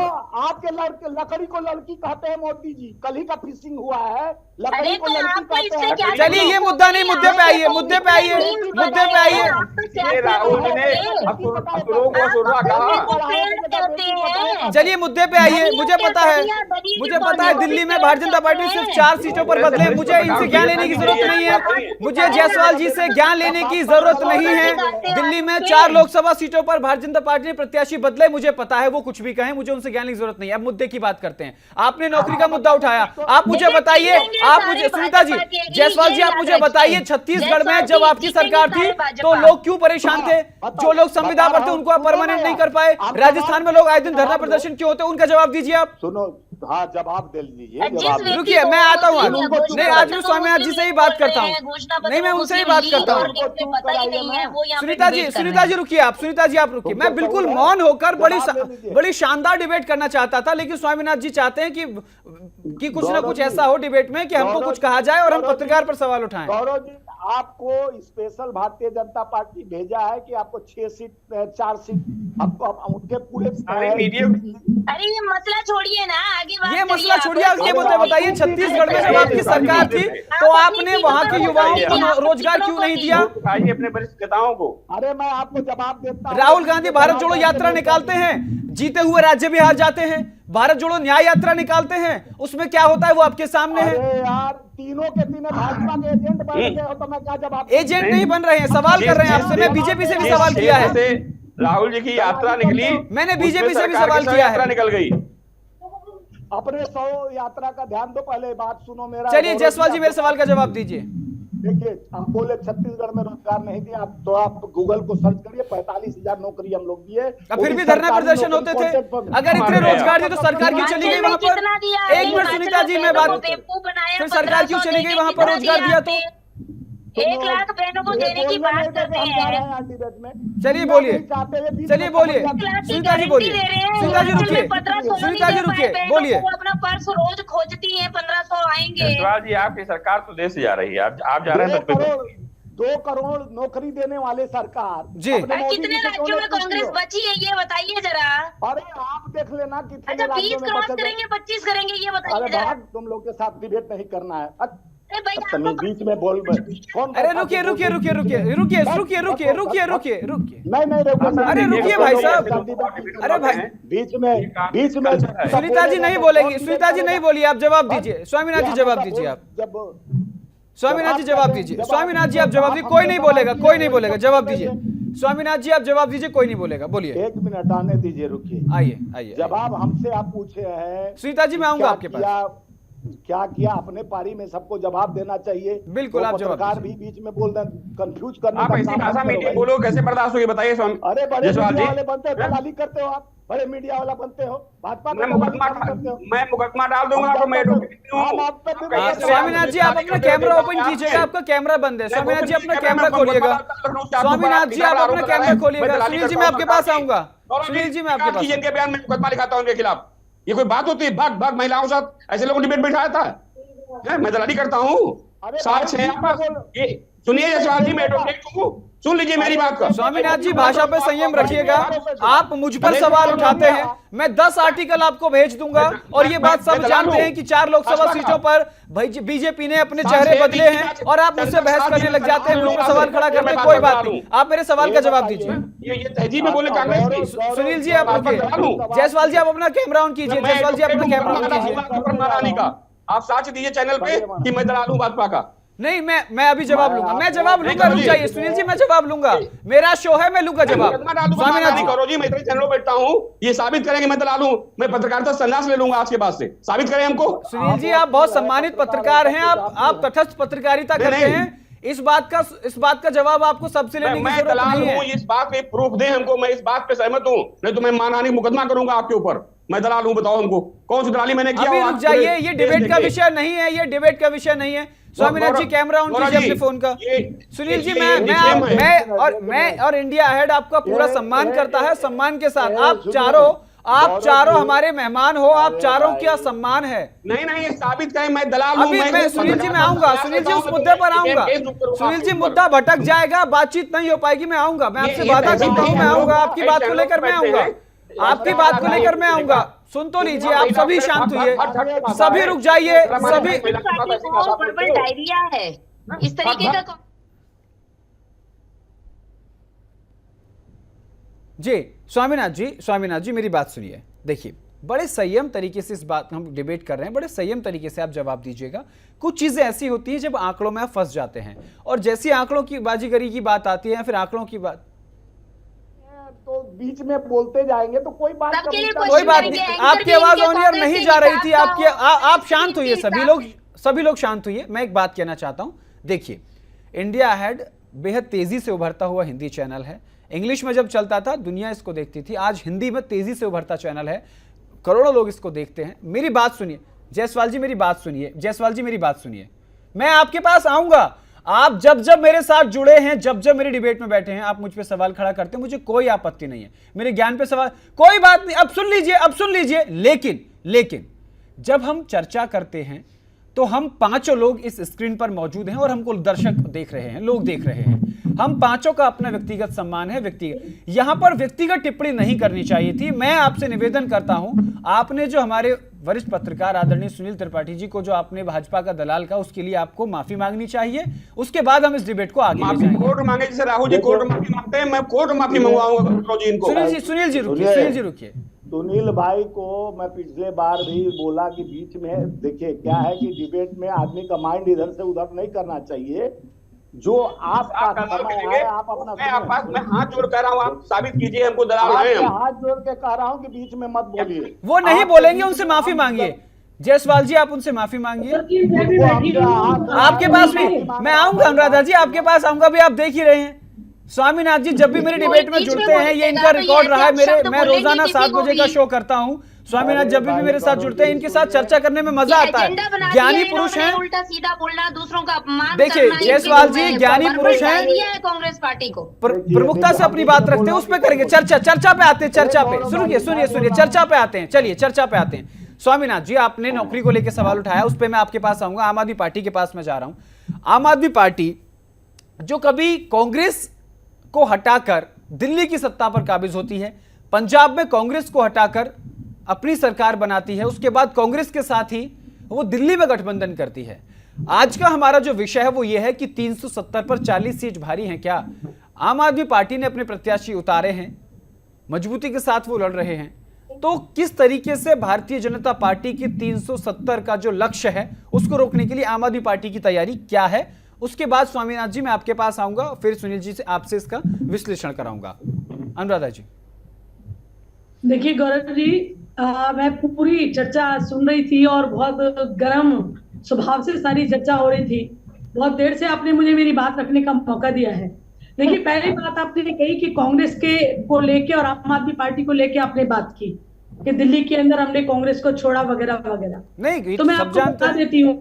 Speaker 3: आपके लकड़ी को लड़की कहते हैं मोदी जी, कल ही का फिशिंग हुआ है, लकड़ी को लड़की कहते हैं।
Speaker 1: चलिए ये मुद्दा नहीं, मुद्दे पे आइए, मुद्दे पे आइए, मुद्दे पे आइए। चलिए मुद्दे पे आइए। मुझे पता है दिल्ली में भारतीय जनता पार्टी सिर्फ 4 सीटों पर बदले। मुझे इनसे ज्ञान लेने की जरूरत नहीं है, मुझे जायसवाल जी से ज्ञान लेने की जरूरत नहीं है। दिल्ली में 4 लोकसभा सीटों पर भारतीय जनता पार्टी ने प्रत्याशी बदले, मुझे पता है, वो कुछ भी कहें, मुझे उनसे ज्ञान लेने की जरूरत नहीं है। अब मुद्दे की बात करते हैं। आपने नौकरी का मुद्दा उठाया, आप मुझे बताइए, आप मुझे, सुनीता जी, जायसवाल जी, आप मुझे बताइए, छत्तीसगढ़ में जब आपकी सरकार थी तो लोग क्यों परेशान थे? जो लोग संविदा पर थे उनको आप परमानेंट नहीं कर पाए। राजस्थान में लोग आए दिन धरना प्रदर्शन क्यों होते हैं, उनका जवाब दीजिए आप।
Speaker 3: सुनो, हाँ जवाब दे लीजिए।
Speaker 1: रुकिए, मैं आता हूँ। नहीं, आज मैं स्वामीनाथ जी से ही बात करता हूँ। नहीं, मैं उनसे ही बात करता हूँ। सुनीता जी रुकिए, आप सुनीता जी आप रुकिए। मैं बिल्कुल मौन होकर बड़ी शानदार डिबेट करना चाहता था, लेकिन स्वामीनाथ जी चाहते हैं कि कुछ ना कुछ ऐसा हो डिबेट में कि हमको कुछ कहा जाए और हम पत्रकार पर सवाल उठाएं।
Speaker 3: गौरव जी, आपको स्पेशल भारतीय जनता पार्टी भेजा है कि आपको 6 सीट 4 सीट आपको उनके पूरे।
Speaker 2: अरे ये मसला छोड़िए ना, आगे
Speaker 1: ये मसला छोड़िए, ये बताइए, छत्तीसगढ़ में जब आपकी सरकार थी तो आपने वहाँ के युवाओं को रोजगार क्यों नहीं दिया?
Speaker 5: अपने वरिष्ठ नेताओं को।
Speaker 3: अरे मैं आपको जवाब देता हूं।
Speaker 1: राहुल गांधी भारत जोड़ो यात्रा निकालते हैं, जीते हुए राज्य बिहार जाते हैं, भारत जोड़ो न्याय यात्रा निकालते हैं, उसमें क्या होता है वो आपके सामने है।
Speaker 3: अरे यार, तीनों के तीनों भाजपा के एजेंट बन गए हो तो मैं क्या जवाब?
Speaker 1: एजेंट नहीं बन रहे हैं, सवाल कर रहे हैं आपसे। मैं बीजेपी से भी सवाल किया है।
Speaker 5: राहुल जी की यात्रा निकली,
Speaker 1: मैंने बीजेपी से भी सवाल किया है,
Speaker 5: निकल गई।
Speaker 3: अपने 100 यात्रा का ध्यान दो, पहले बात सुनो मेरा।
Speaker 1: चलिए जायसवाल जी, मेरे सवाल का जवाब दीजिए।
Speaker 3: देखिए हम बोले छत्तीसगढ़ में रोजगार नहीं दिया, आप गूगल को सर्च करिए, 45,000 नौकरी हम लोग दिए।
Speaker 1: फिर भी धरना प्रदर्शन होते थे। अगर इतने रोजगार दिए तो सरकार क्यों चली गई वहां पर? एक मिनट सुनीता जी, मैं बात, फिर सरकार क्यों चली गई वहां पर रोजगार दिया तो?
Speaker 2: 1 लाख बहनों को देने की बात करते हैं।
Speaker 1: चलिए बोलिए, चलिए बोलिए, सुनीता जी बोलिए, सुनीता जी रुकिए, सुनीता जी रुकिए, बोलिए।
Speaker 2: अपना पर्स रोज खोजती है, 1500 आएंगे।
Speaker 5: जयसवाल जी, आपकी सरकार तो देश जा रही है, आप जा रहे हैं
Speaker 3: 2 करोड़ नौकरी देने वाले सरकार
Speaker 1: जी।
Speaker 2: कितने राज्यों में कांग्रेस बची है ये बताइए जरा।
Speaker 3: अरे आप देख लेना कितने
Speaker 2: अच्छा 20 क्रॉस करेंगे, 25 करेंगे, ये बताइए जरा।
Speaker 3: तुम लोग के साथ डिबेट नहीं करना है।
Speaker 2: भाई
Speaker 3: बीच में बोल कौन?
Speaker 1: अरे रुकिए रुकिए रुकिए रुकिए रुकिए रुकिए रुकिए रुकिए रुकिए रुकिए,
Speaker 3: नहीं
Speaker 1: अरे रुकिए भाई साहब, अरे भाई
Speaker 3: बीच में
Speaker 1: सुनीता जी नहीं बोलेंगी, सुनीता जी नहीं बोलिए, आप जवाब दीजिए। स्वामीनाथ जी जवाब दीजिए, आप स्वामीनाथ जी जवाब दीजिए, स्वामीनाथ जी आप जवाब दीजिए, कोई नहीं बोलेगा, कोई नहीं बोलेगा, जवाब दीजिए स्वामीनाथ जी, आप जवाब दीजिए, कोई नहीं बोलेगा, बोलिए।
Speaker 3: 1 मिनट आने दीजिए, रुकिए,
Speaker 1: आइए आइए।
Speaker 3: जवाब हमसे आप पूछे हैं
Speaker 1: सुनीता जी, मैं आऊंगा आपके पास।
Speaker 3: क्या किया अपने पारी में सबको जवाब देना चाहिए।
Speaker 1: बिल्कुल, आप जवाब
Speaker 3: पत्रकार भी बीच में बोल रहे हैं, कंफ्यूज करने
Speaker 5: आप ऐसी भाषा में बोलो, कैसे बर्दाश्त होगी बताइए स्वामी।
Speaker 3: अरे बड़े मीडिया वाले बनते हो, दलाली करते हो आप, बड़े मीडिया वाला बनते हो, भाजपा
Speaker 5: मैं मुकदमा डाल दूंगा आपको, मैं
Speaker 1: स्वामीनाथ जी आप अपना कैमरा ओपन कीजिएगा, आपका कैमरा बंद है। स्वामीनाथ जी अपना कैमरा खोलिएगा, स्वामीनाथ जी आप अपना कैमरा खोलिएगा। सुनील जी मैं आपके पास आऊंगा, सुनील जी मैं आपके पास।
Speaker 5: इनके बयान में मुकदमा लिखाता हूं उनके खिलाफ, ये कोई बात होती है? भाग भाग महिलाओं के साथ ऐसे लोगों डिबेट बैठाया था, मैं दलाली करता हूँ। साक्ष्य है आपके पास, सुनिए जयसवाल जी, मैं एडवोकेट हूँ, सुन लीजिए मेरी बात को।
Speaker 1: स्वामीनाथ जी भाषा पे संयम रखिएगा, आप मुझ पर सवाल उठाते हैं, मैं 10 आर्टिकल आपको भेज दूंगा। और ये बात सब जानते हैं कि 4 लोकसभा सीटों पर भाई बीजेपी ने अपने चेहरे बदले हैं, और आप मुझसे बहस करने लग जाते हैं, मुझ पर सवाल खड़ा करते हैं। कोई बात नहीं, आप मेरे सवाल का जवाब दीजिए।
Speaker 5: ये तहजीब में बोले कांग्रेस।
Speaker 1: सुनील जी आप रुकिए, जयसवाल जी आप अपना कैमरा ऑन कीजिए, जयसवाल जी अपना कैमरा ऑन कीजिए।
Speaker 5: आप साक्ष्य दीजिए चैनल पे कि मैं दलाल हूं भाजपा का।
Speaker 1: नहीं, मैं अभी जवाब लूंगा, मैं जवाब लूंगा, रुक जाइए सुनील जी, मैं जवाब लूंगा, मेरा शो है, मैं लूंगा जवाब।
Speaker 5: स्वामीनाथ जी करो जी, मैं इतने चैनलों बैठता हूं, ये साबित करेंगे मैं दलाल हूं, मैं पत्रकारिता संन्यास ले लूंगा आज के बाद से, साबित करें हमको।
Speaker 1: सुनील जी आप बहुत सम्मानित पत्रकार हैं, आप तटस्थ पत्रकारिता करते हैं, इस बात का जवाब आपको सबसे लेने की जरूरत नहीं है।
Speaker 5: इस बात पे प्रूफ दें हमको, मैं इस बात पे सहमत हूं, नहीं तो मैं मानहानि मुकदमा करूंगा आपके ऊपर। मैं दलाल हूं, बताओ हमको कौन सी दलाली मैंने किया?
Speaker 1: अभी रुक जाइए, ये डिबेट का विषय नहीं है, ये डिबेट का विषय नहीं है। स्वामीनाथ जी कैमरा ऑन कीजिए अपने फोन का। सुनील जी मैं और इंडिया अहेड आपका पूरा सम्मान करता है, सम्मान के साथ आप चारों हमारे मेहमान हो, आप चारों का सम्मान है।
Speaker 5: नहीं साबित करें मैं दलाल हूं।
Speaker 1: मैं सुनील जी मैं आऊंगा, सुनील जी उस मुद्दे पर आऊंगा। सुनील जी मुद्दा भटक जाएगा, बातचीत नहीं हो पाएगी, मैं आऊंगा, मैं आपसे वादा करता हूं, मैं आऊंगा, आपकी बात को लेकर मैं आऊंगा, आपकी बात को लेकर मैं आऊंगा। सुन तो लीजिए, आप सभी शांत हुइए, सभी रुक जाइए, सभी।
Speaker 2: डायरिया है इस तरीके का।
Speaker 1: जी स्वामीनाथ जी मेरी बात सुनिए। देखिए बड़े संयम तरीके से इस बात हम डिबेट कर रहे हैं, बड़े संयम तरीके से आप जवाब दीजिएगा। कुछ चीजें ऐसी होती हैं जब आंकड़ों में आप फंस जाते हैं, और जैसी आंकड़ों की बाजीगरी की बात आती है, फिर आंकड़ों की बात
Speaker 3: तो बीच में बोलते जाएंगे तो कोई बात
Speaker 1: नहीं। आपकी आवाज ऑन एयर नहीं जा रही थी, आप शांत हुइए, सभी लोग शांत हुइए। मैं एक बात कहना चाहता हूं, देखिए इंडिया अहेड बेहद तेजी से उभरता हुआ हिंदी चैनल है। इंग्लिश में जब चलता था दुनिया इसको देखती थी, आज हिंदी में तेजी से उभरता चैनल है, करोड़ों लोग इसको देखते हैं। मेरी बात सुनिए जयसवाल जी, मेरी बात सुनिए जयसवाल जी, मेरी बात सुनिए। मैं आपके पास आऊंगा, आप जब मेरे साथ जुड़े हैं, जब मेरी डिबेट में बैठे हैं, आप मुझ पे सवाल खड़ा करते हैं, मुझे कोई आपत्ति नहीं है, मेरे ज्ञान पे सवाल, कोई बात नहीं। अब सुन लीजिए, लेकिन जब हम चर्चा करते हैं तो हम पांचों लोग इस स्क्रीन पर मौजूद हैं और हमको दर्शक देख रहे हैं, लोग देख रहे हैं। हम पांचों का अपना व्यक्तिगत सम्मान है, यहां पर व्यक्तिगत टिप्पणी नहीं करनी चाहिए थी। मैं आपसे निवेदन करता हूं, आपने जो हमारे वरिष्ठ पत्रकार आदरणीय सुनील त्रिपाठी जी को जो आपने भाजपा का दलाल का, उसके लिए आपको माफी मांगनी चाहिए। उसके बाद हम इस डिबेट को आगे ले जाएंगे।
Speaker 5: कोर्ट मांगे, जैसे राहुल जी कोर्ट माफी मांगते हैं, मैं कोर्ट माफी मंगवाऊंगा।
Speaker 1: सुनील जी रुकिए।
Speaker 3: सुनील भाई को मैं पिछले बार भी बोला कि बीच में देखिए क्या है कि डिबेट में आदमी का माइंड इधर से उधर नहीं करना चाहिए। जो आपका समय है आप अपना,
Speaker 5: मैं हाथ जोड़ कह रहा हूँ, आप साबित कीजिए हमको दलाल हैं।
Speaker 3: हाथ जोड़ के कह रहा हूँ कि बीच में मत बोलिए।
Speaker 1: वो नहीं बोलेंगे, उनसे माफी मांगिए। जायसवाल जी, आप उनसे माफी मांगिए।
Speaker 4: मैं भी बैठी हूँ।
Speaker 1: आपके पास भी मैं आऊंगा, अनुराधा जी आपके पास आऊंगा भी, आप देख ही रहे हैं। स्वामीनाथ जी जब भी मेरे डिबेट में जुड़ते हैं, ये इनका रिकॉर्ड रहा है, मैं रोजाना 7 बजे का शो करता हूं। स्वामीनाथ जब भी मेरे साथ जुड़ते हैं, इनके साथ चर्चा करने में मजा आता है। ज्ञानी पुरुष हैं,
Speaker 2: उल्टा सीधा बोलना, दूसरों का अपमान
Speaker 1: देखिए जायसवाल जी ज्ञानी पुरुष हैं,
Speaker 2: कांग्रेस पार्टी को
Speaker 1: प्रमुखता से अपनी बात रखते हैं, उस पर करेंगे चर्चा पे आते हैं, चर्चा पे सुनिए चर्चा पे आते हैं, चलिए चर्चा पे आते हैं। स्वामीनाथ जी आपने नौकरी को लेकर सवाल उठाया, उस पर मैं आपके पास आऊंगा। आम आदमी पार्टी के पास मैं जा रहा हूं। आम आदमी पार्टी जो कभी कांग्रेस को हटाकर दिल्ली की सत्ता पर काबिज होती है, पंजाब में कांग्रेस को हटाकर अपनी सरकार बनाती है, उसके बाद कांग्रेस के साथ ही वो दिल्ली में गठबंधन करती है। आज का हमारा जो विषय है वो ये है कि 370 पर 40 सीट भारी हैं क्या? आम आदमी पार्टी ने अपने प्रत्याशी उतारे हैं, मजबूती के साथ वो लड़ रहे हैं, तो किस तरीके से भारतीय जनता पार्टी की 370 का जो लक्ष्य है उसको रोकने के लिए आम आदमी पार्टी की तैयारी क्या है? उसके बाद स्वामीनाथ जी मैं आपके पास आऊंगा, फिर सुनील जी से आपसे इसका विश्लेषण कराऊंगा। अनुराधा जी।
Speaker 4: देखिए गौरव जी, मैं पूरी चर्चा सुन रही थी और बहुत गर्म स्वभाव से सारी चर्चा हो रही थी। बहुत देर से आपने मुझे मेरी बात रखने का मौका दिया है। देखिए पहली बात आपने कही कि कांग्रेस के को लेके और आम आदमी पार्टी को लेके आपने बात की कि दिल्ली के अंदर हमने कांग्रेस को छोड़ा वगैरह वगैरह।
Speaker 1: नहीं
Speaker 4: तो मैं आपको बता देती हूँ,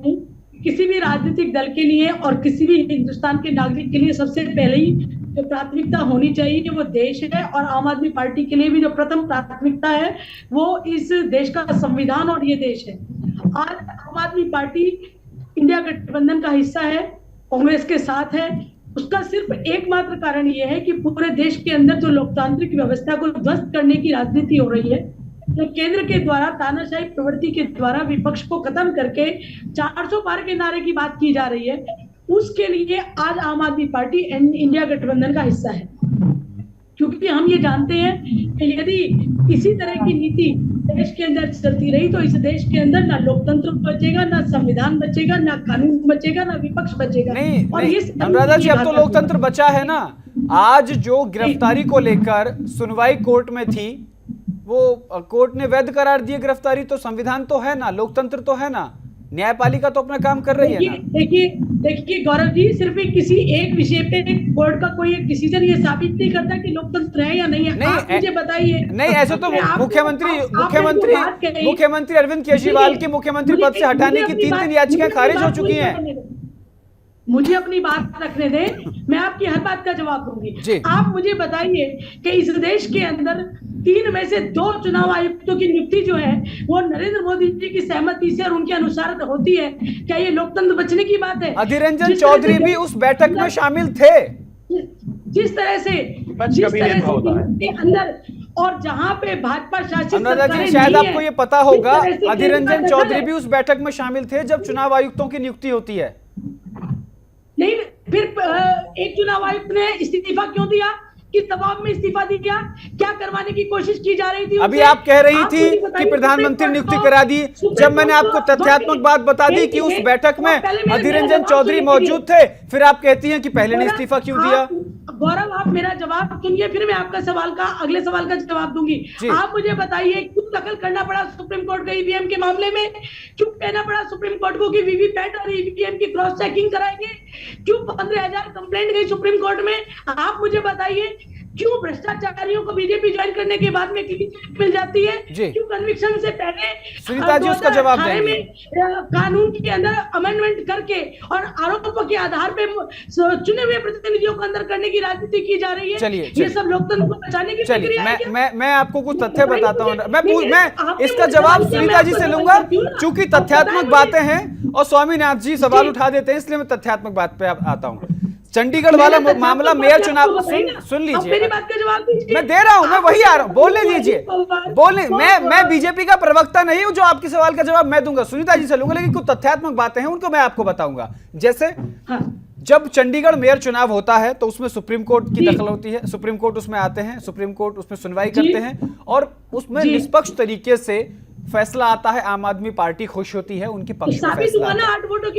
Speaker 4: किसी भी राजनीतिक दल के लिए और किसी भी हिंदुस्तान के नागरिक के लिए सबसे पहले ही जो प्राथमिकता होनी चाहिए वो देश है, और आम आदमी पार्टी के लिए भी जो प्रथम प्राथमिकता है वो इस देश का संविधान और ये देश है। आज आम आदमी पार्टी इंडिया गठबंधन का हिस्सा है, कांग्रेस के साथ है। उसका सिर्फ एकमात्र कारण ये है कि पूरे देश के अंदर जो लोकतांत्रिक व्यवस्था को ध्वस्त करने की राजनीति हो रही है, जो केंद्र के द्वारा तानाशाही प्रवृत्ति के द्वारा विपक्ष को खत्म करके 400 पार के नारे की बात की जा रही है, उसके लिए आज आम आदमी पार्टी इंडिया गठबंधन का हिस्सा है। क्योंकि हम ये जानते हैं कि यदि इसी तरह की नीति देश के अंदर चलती रही तो इस देश के अंदर ना लोकतंत्र बचेगा, ना संविधान बचेगा, ना कानून बचेगा, ना विपक्ष बचेगा।
Speaker 1: नहीं, अनुराधा जी अब तो लोकतंत्र बचा है ना। आज जो गिरफ्तारी को लेकर सुनवाई कोर्ट में थी, वो कोर्ट ने वैध करार दिए गिरफ्तारी, तो संविधान तो है ना, लोकतंत्र तो है ना, न्यायपालिका तो अपना काम कर रही है ना।
Speaker 4: देखिए गौरव जी, सिर्फ किसी एक विषय पे कोर्ट का कोई एक डिसीजन ये साबित नहीं करता कि लोकतंत्र है या नहीं है। आप मुझे बताइए।
Speaker 1: नहीं, ऐसे तो मुख्यमंत्री अरविंद केजरीवाल के मुख्यमंत्री पद से हटाने की 3 याचिकाएं खारिज हो चुकी हैं।
Speaker 4: मुझे अपनी बात रखने दें, मैं आपकी हर बात का जवाब दूंगी। आप मुझे बताइए कि इस देश के अंदर 3 में से 2 चुनाव आयुक्तों की नियुक्ति जो है वो नरेंद्र मोदी जी की सहमति से और उनके अनुसार होती है। क्या ये लोकतंत्र बचने की बात है?
Speaker 1: अधीर रंजन चौधरी भी उस बैठक में शामिल थे।
Speaker 4: जिस तरह से अंदर और जहां पे भाजपा शासित
Speaker 1: अनुराधा जी शायद आपको ये पता होगा, अधीर रंजन चौधरी भी उस बैठक में शामिल थे जब चुनाव आयुक्तों की नियुक्ति होती है।
Speaker 4: नहीं, फिर एक चुनाव आयुक्त ने इस्तीफा क्यों दिया? किस दबाव में इस्तीफा दिया? क्या करवाने की कोशिश की जा रही थी?
Speaker 1: अभी आप कह रही थी कि प्रधानमंत्री नियुक्ति करा दी, जब मैंने आपको तथ्यात्मक बात बता दी कि उस बैठक में अधीर रंजन चौधरी मौजूद थे, फिर आप कहती हैं कि पहले ने इस्तीफा क्यों दिया?
Speaker 4: गौरव, आप मेरा जवाब सुनिए, फिर मैं आपका अगले सवाल का जवाब दूंगी। आप मुझे बताइए क्यों दखल करना पड़ा सुप्रीम कोर्ट का ईवीएम के मामले में? क्यों कहना पड़ा सुप्रीम कोर्ट को कि वीवीपैट और ईवीएम की क्रॉस चेकिंग कराएंगे? क्यों 15,000 कंप्लेंट गई सुप्रीम कोर्ट में? आप मुझे बताइए क्यों भ्रष्टाचारियों को बीजेपी ज्वाइन करने के बाद में क्लीन चिट मिल जाती है? क्यों कन्विक्शन से पहले
Speaker 1: सुनीता जी उसका जवाब देंगे।
Speaker 4: कानून के अंदर अमेंडमेंट करके और आरोपों के आधार पे चुने हुए प्रतिनिधियों को अंदर करने की राजनीति की जा रही है।
Speaker 1: चलिए
Speaker 4: ये सब लोकतंत्र को बचाने की प्रक्रिया है।
Speaker 1: मैं आपको कुछ तथ्य बताता हूँ, मैं इसका जवाब सुनीता जी से लूंगा। चूंकि तथ्यात्मक बातें हैं और स्वामीनाथ जी सवाल उठा देते हैं, इसलिए मैं तथ्यात्मक बात पे आता हूँ। चंडीगढ़ वाला मामला मेयर चुनाव सुन लीजिए,
Speaker 4: मेरी बात का जवाब दीजिए।
Speaker 1: मैं दे रहा हूं, मैं वही आ रहा हूं, बोलने दीजिए, बोलने। मैं बीजेपी का प्रवक्ता नहीं हूं जो आपके सवाल का जवाब मैं दूंगा, सुनीता जी से लूंगा, लेकिन कुछ तथ्यात्मक बातें हैं उनको मैं आपको बताऊंगा। जैसे जब चंडीगढ़ मेयर चुनाव होता है तो उसमें सुप्रीम कोर्ट की दखल होती है, सुप्रीम कोर्ट उसमें आते हैं, सुप्रीम कोर्ट उसमें सुनवाई करते हैं और उसमें निष्पक्ष तरीके से फैसला आता है। आम आदमी पार्टी खुश होती है, उनके पक्ष में फैसला आता है।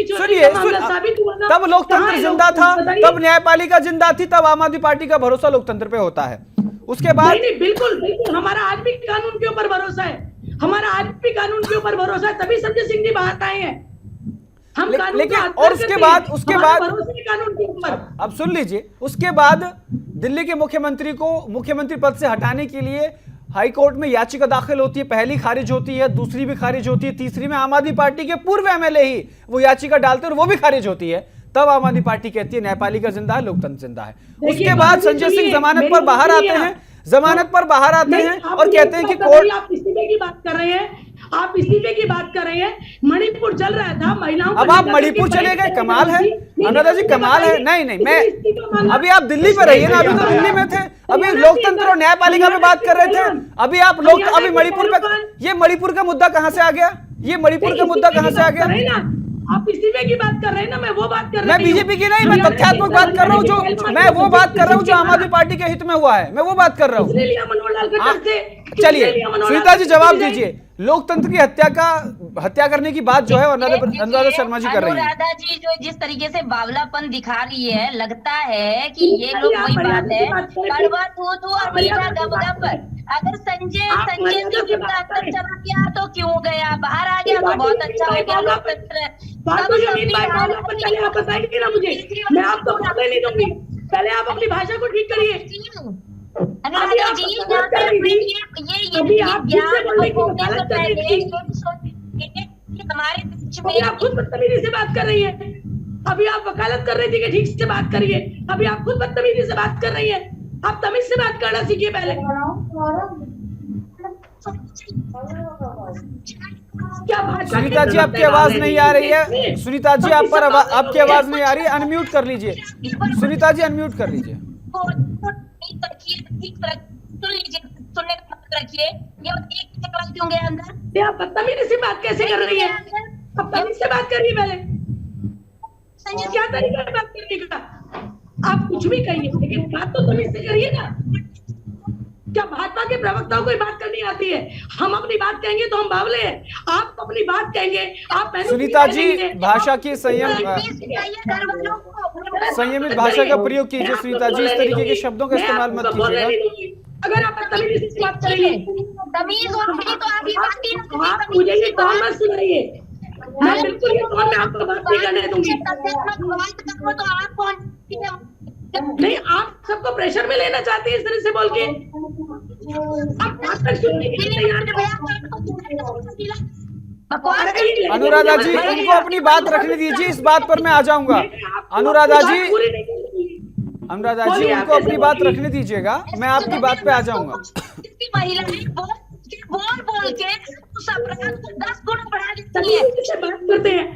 Speaker 1: सुनिए, तब लोकतंत्र जिंदा था, तब न्यायपालिका जिंदा थी, तब आम आदमी पार्टी का भरोसा लोकतंत्र पे होता है। उसके बाद
Speaker 4: बिल्कुल हमारा आज भी कानून के ऊपर भरोसा है, हमारा आज भी कानून के ऊपर भरोसा है, तभी संजय सिंह जी बाहर आए हैं। हम कानून
Speaker 1: लेकिन
Speaker 4: का
Speaker 1: और उसके बाद
Speaker 4: भरोसे नहीं कानून के ऊपर।
Speaker 1: अब सुन लीजिए, उसके बाद दिल्ली के मुख्यमंत्री को मुख्यमंत्री पद से हटाने के लिए हाई कोर्ट में याचिका दाखिल होती है, पहली खारिज होती है, दूसरी भी खारिज होती है, तीसरी में आम आदमी पार्टी के पूर्व एमएलए ही वो याचिका डालते हैं और वो भी खारिज होती है। तब आम आदमी पार्टी कहती है न्यायपालिका जिंदा है, लोकतंत्र जिंदा है। उसके बाद संजय सिंह जमानत पर बाहर आते हैं, जमानत पर बाहर आते हैं और कहते हैं कि कोर्ट,
Speaker 4: आप इस्तीफे की बात कर रहे हैं, आप इस्तीफे की बात कर रहे हैं। मणिपुर चल रहा था, महिलाओं,
Speaker 1: अब आप मणिपुर चले गए, कमाल है अनुराधा जी, कमाल है। नहीं मैं अभी आप दिल्ली पे रहिए ना, अभी तो दिल्ली में थे, अभी लोकतंत्र और न्यायपालिका पे बात कर रहे थे, अभी आप लोग अभी मणिपुर पे, ये मणिपुर का मुद्दा कहां से आ गया? ये मणिपुर का मुद्दा कहां से आ गया?
Speaker 4: आप इस्तीफे की बात कर रहे हैं ना, मैं वो बात कर रहा हूं।
Speaker 1: मैं बीजेपी की नहीं, मैं तथ्यात्मक बात कर रहा हूं, जो मैं वो बात कर रहा हूं जो आम आदमी पार्टी के हित में हुआ है, मैं वो बात कर रहा हूं। चलिए सुनीता जी जवाब दीजिए, लोकतंत्र की हत्या करने की बात जो है अनुराधा शर्मा जी कर रही है।
Speaker 2: अनुराधा जी जो जिस तरीके से बावलापन दिखा रही है, लगता है कि ये लोग वही बात है, कड़वा थू थू और मीठा गम गम। अगर संजय सिंह का अंदर चला गया तो क्यों गया, बाहर आ गया तो बहुत अच्छा हो गया लोकतंत्र।
Speaker 4: आप बताएंगे ना मुझे, मैं आपको बोलने नहीं दूंगी, पहले आप अपनी भाषा को ठीक करिए।
Speaker 2: अनुराधा जी
Speaker 4: अभी आप जिससे बोलने की वकालत कर रही थी,
Speaker 2: हमारे देश
Speaker 4: अभी आप खुद बदतमीजी से बात कर रही है। अभी आप वकालत कर रही थी कि ठीक से बात करिए, अभी आप खुद बदतमीजी से बात कर रही है। आप तमीज से बात करना सीखिए पहले।
Speaker 1: सुनीता जी आपकी आवाज नहीं आ रही है, सुनीता जी आप पर आपकी आवाज नहीं आ रही है, अनम्यूट कर लीजिए, सुनीता जी अनम्यूट कर लीजिए।
Speaker 2: सुनने का मत रखिए, ये क्यों गया अंदर?
Speaker 4: आप बदतमीजी से बात कैसे कर रही है? आप तमीज से बात करिए पहले, क्या तरीका है बात करने का? आप कुछ भी कहिए लेकिन बात तो तमीज से करिए ना। क्या भाजपा के प्रवक्ताओं को बात करनी आती है? हम अपनी बात कहेंगे तो हम बावले हैं, आप अपनी बात कहेंगे आप।
Speaker 1: सुनीता जी भाषा की संयमित भाषा का प्रयोग कीजिए सुनीता जी, इस तरीके के शब्दों का इस्तेमाल मत कीजिएगा।
Speaker 4: अगर आप तमीज से बात करेंगे,
Speaker 2: तमीज होगी तो
Speaker 4: आप मुझे ये टोन मत सुनाइए, मैं बिल्कुल ये टोन में आपको बात नहीं करने दूंगी।
Speaker 2: तो आप कौन
Speaker 4: नहीं, आप सबको प्रेशर में लेना चाहते हैं इस तरह से बोल के। आप बात तक सुनने के लिए तैयार नहीं।
Speaker 1: अनुराधा जी उनको अपनी बात रखने दीजिए, इस बात पर मैं आ जाऊंगा। अनुराधा जी उनको अपनी बात रखने दीजिएगा, मैं आपकी बात पे आ जाऊंगा।
Speaker 2: बोल के उस अपराध को 10 गुना बढ़ा देती है।
Speaker 4: बात करते हैं,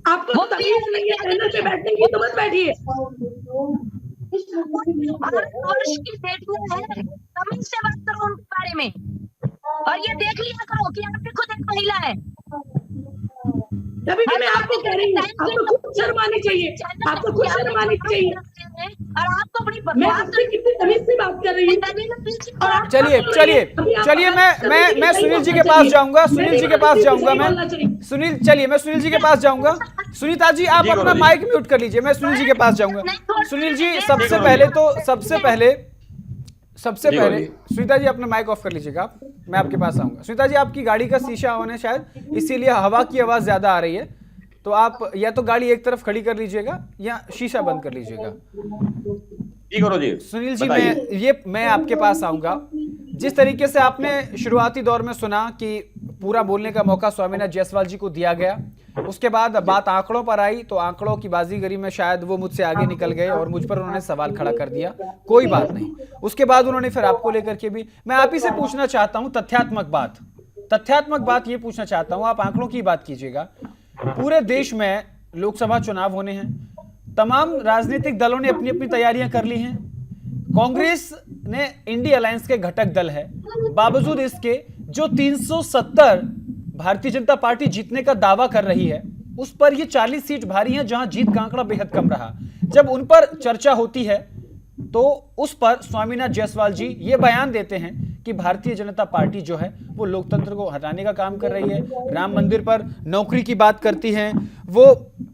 Speaker 4: आपको तमीज नहीं है पैनल पे बैठने की तो मत बैठिए।
Speaker 2: वर्ष की बेटियां हैं, तमीज से बात करो उनके बारे में, और ये देख लिया करो कि आप भी खुद एक महिला है।
Speaker 4: तभी मैं आपको कह रही हूँ, आपको खुद शर्म आनी चाहिए, आपको खुद शर्म आनी चाहिए।
Speaker 2: और आपको अपनी
Speaker 4: मैं आपसे कितनी तमीज से बात कर रही हूँ।
Speaker 1: चलिए मैं सुनील जी के पास जाऊंगा, सुनील जी के पास जाऊंगा मैं सुनील जी के पास जाऊंगा। सुनीता जी आप अपना माइक म्यूट कर लीजिए, मैं सुनील जी के पास जाऊंगा। सुनील जी सबसे पहले सुनीता जी अपना माइक ऑफ कर लीजिएगा आप, मैं आपके पास आऊंगा। सुनीता जी आपकी गाड़ी का शीशा ऑन है शायद, इसीलिए हवा की आवाज ज्यादा आ रही है, तो आप या तो गाड़ी एक तरफ खड़ी कर लीजिएगा या शीशा बंद कर लीजिएगा। सुनील जी मैं आपके पास आऊंगा। जिस तरीके से आपने शुरुआती दौर में सुना कि पूरा बोलने का मौका स्वामीनाथ जायसवाल जी को दिया गया, उसके बाद बात आंकड़ों पर आई तो आंकड़ों की बाजीगरी में शायद वो मुझसे आगे निकल गए और मुझ पर उन्होंने सवाल खड़ा कर दिया, कोई बात नहीं। उसके बाद उन्होंने फिर आपको लेकर के भी, मैं आप ही से पूछना चाहता हूं तथ्यात्मक बात ये पूछना चाहता हूं, आप आंकड़ों की बात कीजिएगा। पूरे देश में लोकसभा चुनाव होने हैं, तमाम राजनीतिक दलों ने अपनी अपनी तैयारियां कर ली हैं। कांग्रेस ने इंडिया अलायंस के घटक दल है, बावजूद इसके जो 370 भारतीय जनता पार्टी जीतने का दावा कर रही है, उस पर ये 40 सीट भारी हैं जहां जीत का आंकड़ा बेहद कम रहा। जब उन पर चर्चा होती है तो उस पर स्वामीनाथ जायसवाल जी ये बयान देते हैं कि भारतीय जनता पार्टी जो है वो लोकतंत्र को हटाने का काम कर रही है, राम मंदिर पर नौकरी की बात करती हैं, वो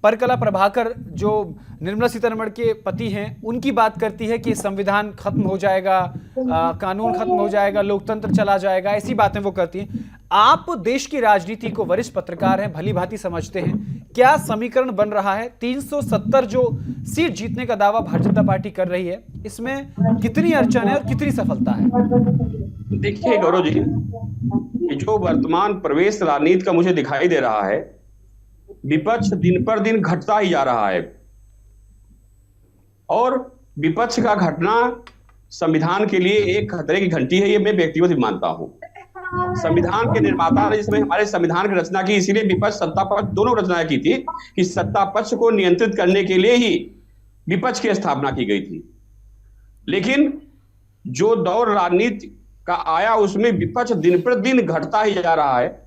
Speaker 1: परकला प्रभाकर जो निर्मला सीतारमण के पति हैं उनकी बात करती है कि संविधान खत्म हो जाएगा, कानून खत्म हो जाएगा, लोकतंत्र चला जाएगा, ऐसी बातें वो करती हैं। आप देश की राजनीति को वरिष्ठ पत्रकार हैं, भली भांति समझते हैं, क्या समीकरण बन रहा है? 370 जो सीट जीतने का दावा भारतीय जनता पार्टी कर रही है, इसमें कितनी अड़चन है और कितनी सफलता है?
Speaker 5: देखिए गौरव जी, जो वर्तमान प्रवेश राजनीति का मुझे दिखाई दे रहा है, विपक्ष दिन पर दिन घटता ही जा रहा है और विपक्ष का घटना संविधान के लिए एक खतरे की घंटी है, ये मैं व्यक्तिगत मानता हूं। संविधान के निर्माता ने जिसमें हमारे संविधान की रचना की, इसीलिए विपक्ष सत्ता पक्ष दोनों रचना की थी कि सत्ता पक्ष को नियंत्रित करने के लिए ही विपक्ष की स्थापना की गई थी। लेकिन जो दौर राजनीति का आया उसमें विपक्ष दिन पर दिन घटता ही जा रहा है।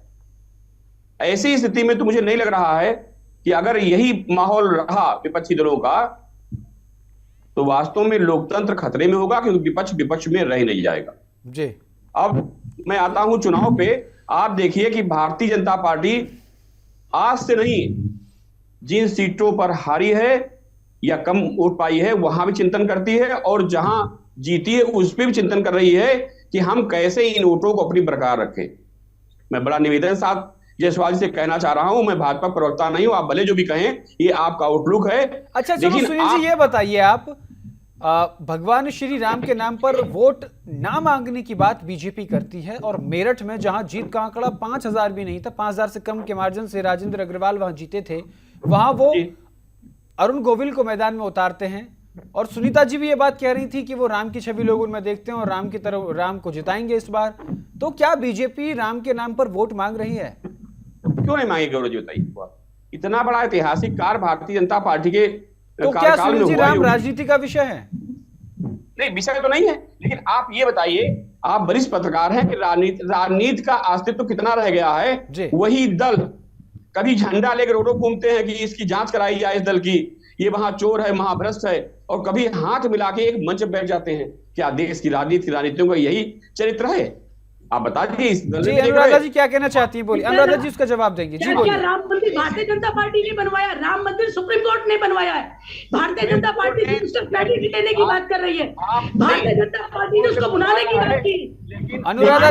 Speaker 5: ऐसी स्थिति में तो मुझे नहीं लग रहा है कि अगर यही माहौल रहा विपक्षी दलों का तो वास्तव में लोकतंत्र खतरे में होगा, क्योंकि विपक्ष में रह नहीं जाएगा
Speaker 1: जी।
Speaker 5: अब मैं आता हूं चुनाव पे। आप देखिए कि भारतीय जनता पार्टी आज से नहीं, जिन सीटों पर हारी है या कम वोट पाई है वहां भी चिंतन करती है और जहां जीती है उस पर भी चिंतन कर रही है कि हम कैसे इन वोटों को अपनी बरकरार रखें। मैं बड़ा निवेदन साथ जायसवाल जी से कहना चाह रहा हूं, मैं भाजपा प्रवक्ता नहीं हूं, आप भले जो भी कहें, ये आपका आउटलुक है।
Speaker 1: अच्छा चलो सुनील जी, ये बताइए आप, भगवान श्री राम के नाम पर वोट ना मांगने की बात बीजेपी करती है और मेरठ में जहां जीत का आंकड़ा 5000 भी नहीं था, 5000 से कम के मार्जिन से राजेंद्र अग्रवाल वहां जीते थे, वहां वो अरुण गोविल को मैदान में उतारते हैं और सुनीता जी भी ये बात कह रही थी कि वो राम की छवि लोग उनमें देखते हैं और राम की तरफ राम को जिताएंगे इस बार। तो क्या बीजेपी राम के नाम पर वोट मांग रही है?
Speaker 5: क्यों नहीं मांगे गौरव जी, बताइए। इतना बड़ा ऐतिहासिक कार्य भारतीय जनता पार्टी के
Speaker 1: तो क्या सुनील जी राम राजनीति का विषय है?
Speaker 5: नहीं, विषय तो नहीं है, लेकिन आप ये बताइए, आप वरिष्ठ पत्रकार हैं कि राजनीति का अस्तित्व कितना रह गया है। वही दल कभी झंडा लेकर रोडों घूमते हैं कि इसकी जांच कराई जाए इस दल की, ये वहां चोर है, महाभ्रष्ट है, और कभी हाथ मिला के एक मंच पर बैठ जाते हैं। क्या देश की राजनीतियों का यही चरित्र है? आप बता दीजिए।
Speaker 1: जी अनुराधा जी क्या कहना चाहती हैं, बोलिए। अनुराधा जी उसका जवाब देंगे। जी बोलिए।
Speaker 4: राम मंदिर भारतीय जनता पार्टी ने बनवाया, राम मंदिर सुप्रीम कोर्ट ने बनवाया है। भारतीय जनता पार्टी क्रेडिट लेने की बात कर रही है, भारतीय जनता पार्टी ने उसको बुलाने की बात की।
Speaker 1: अनुराधा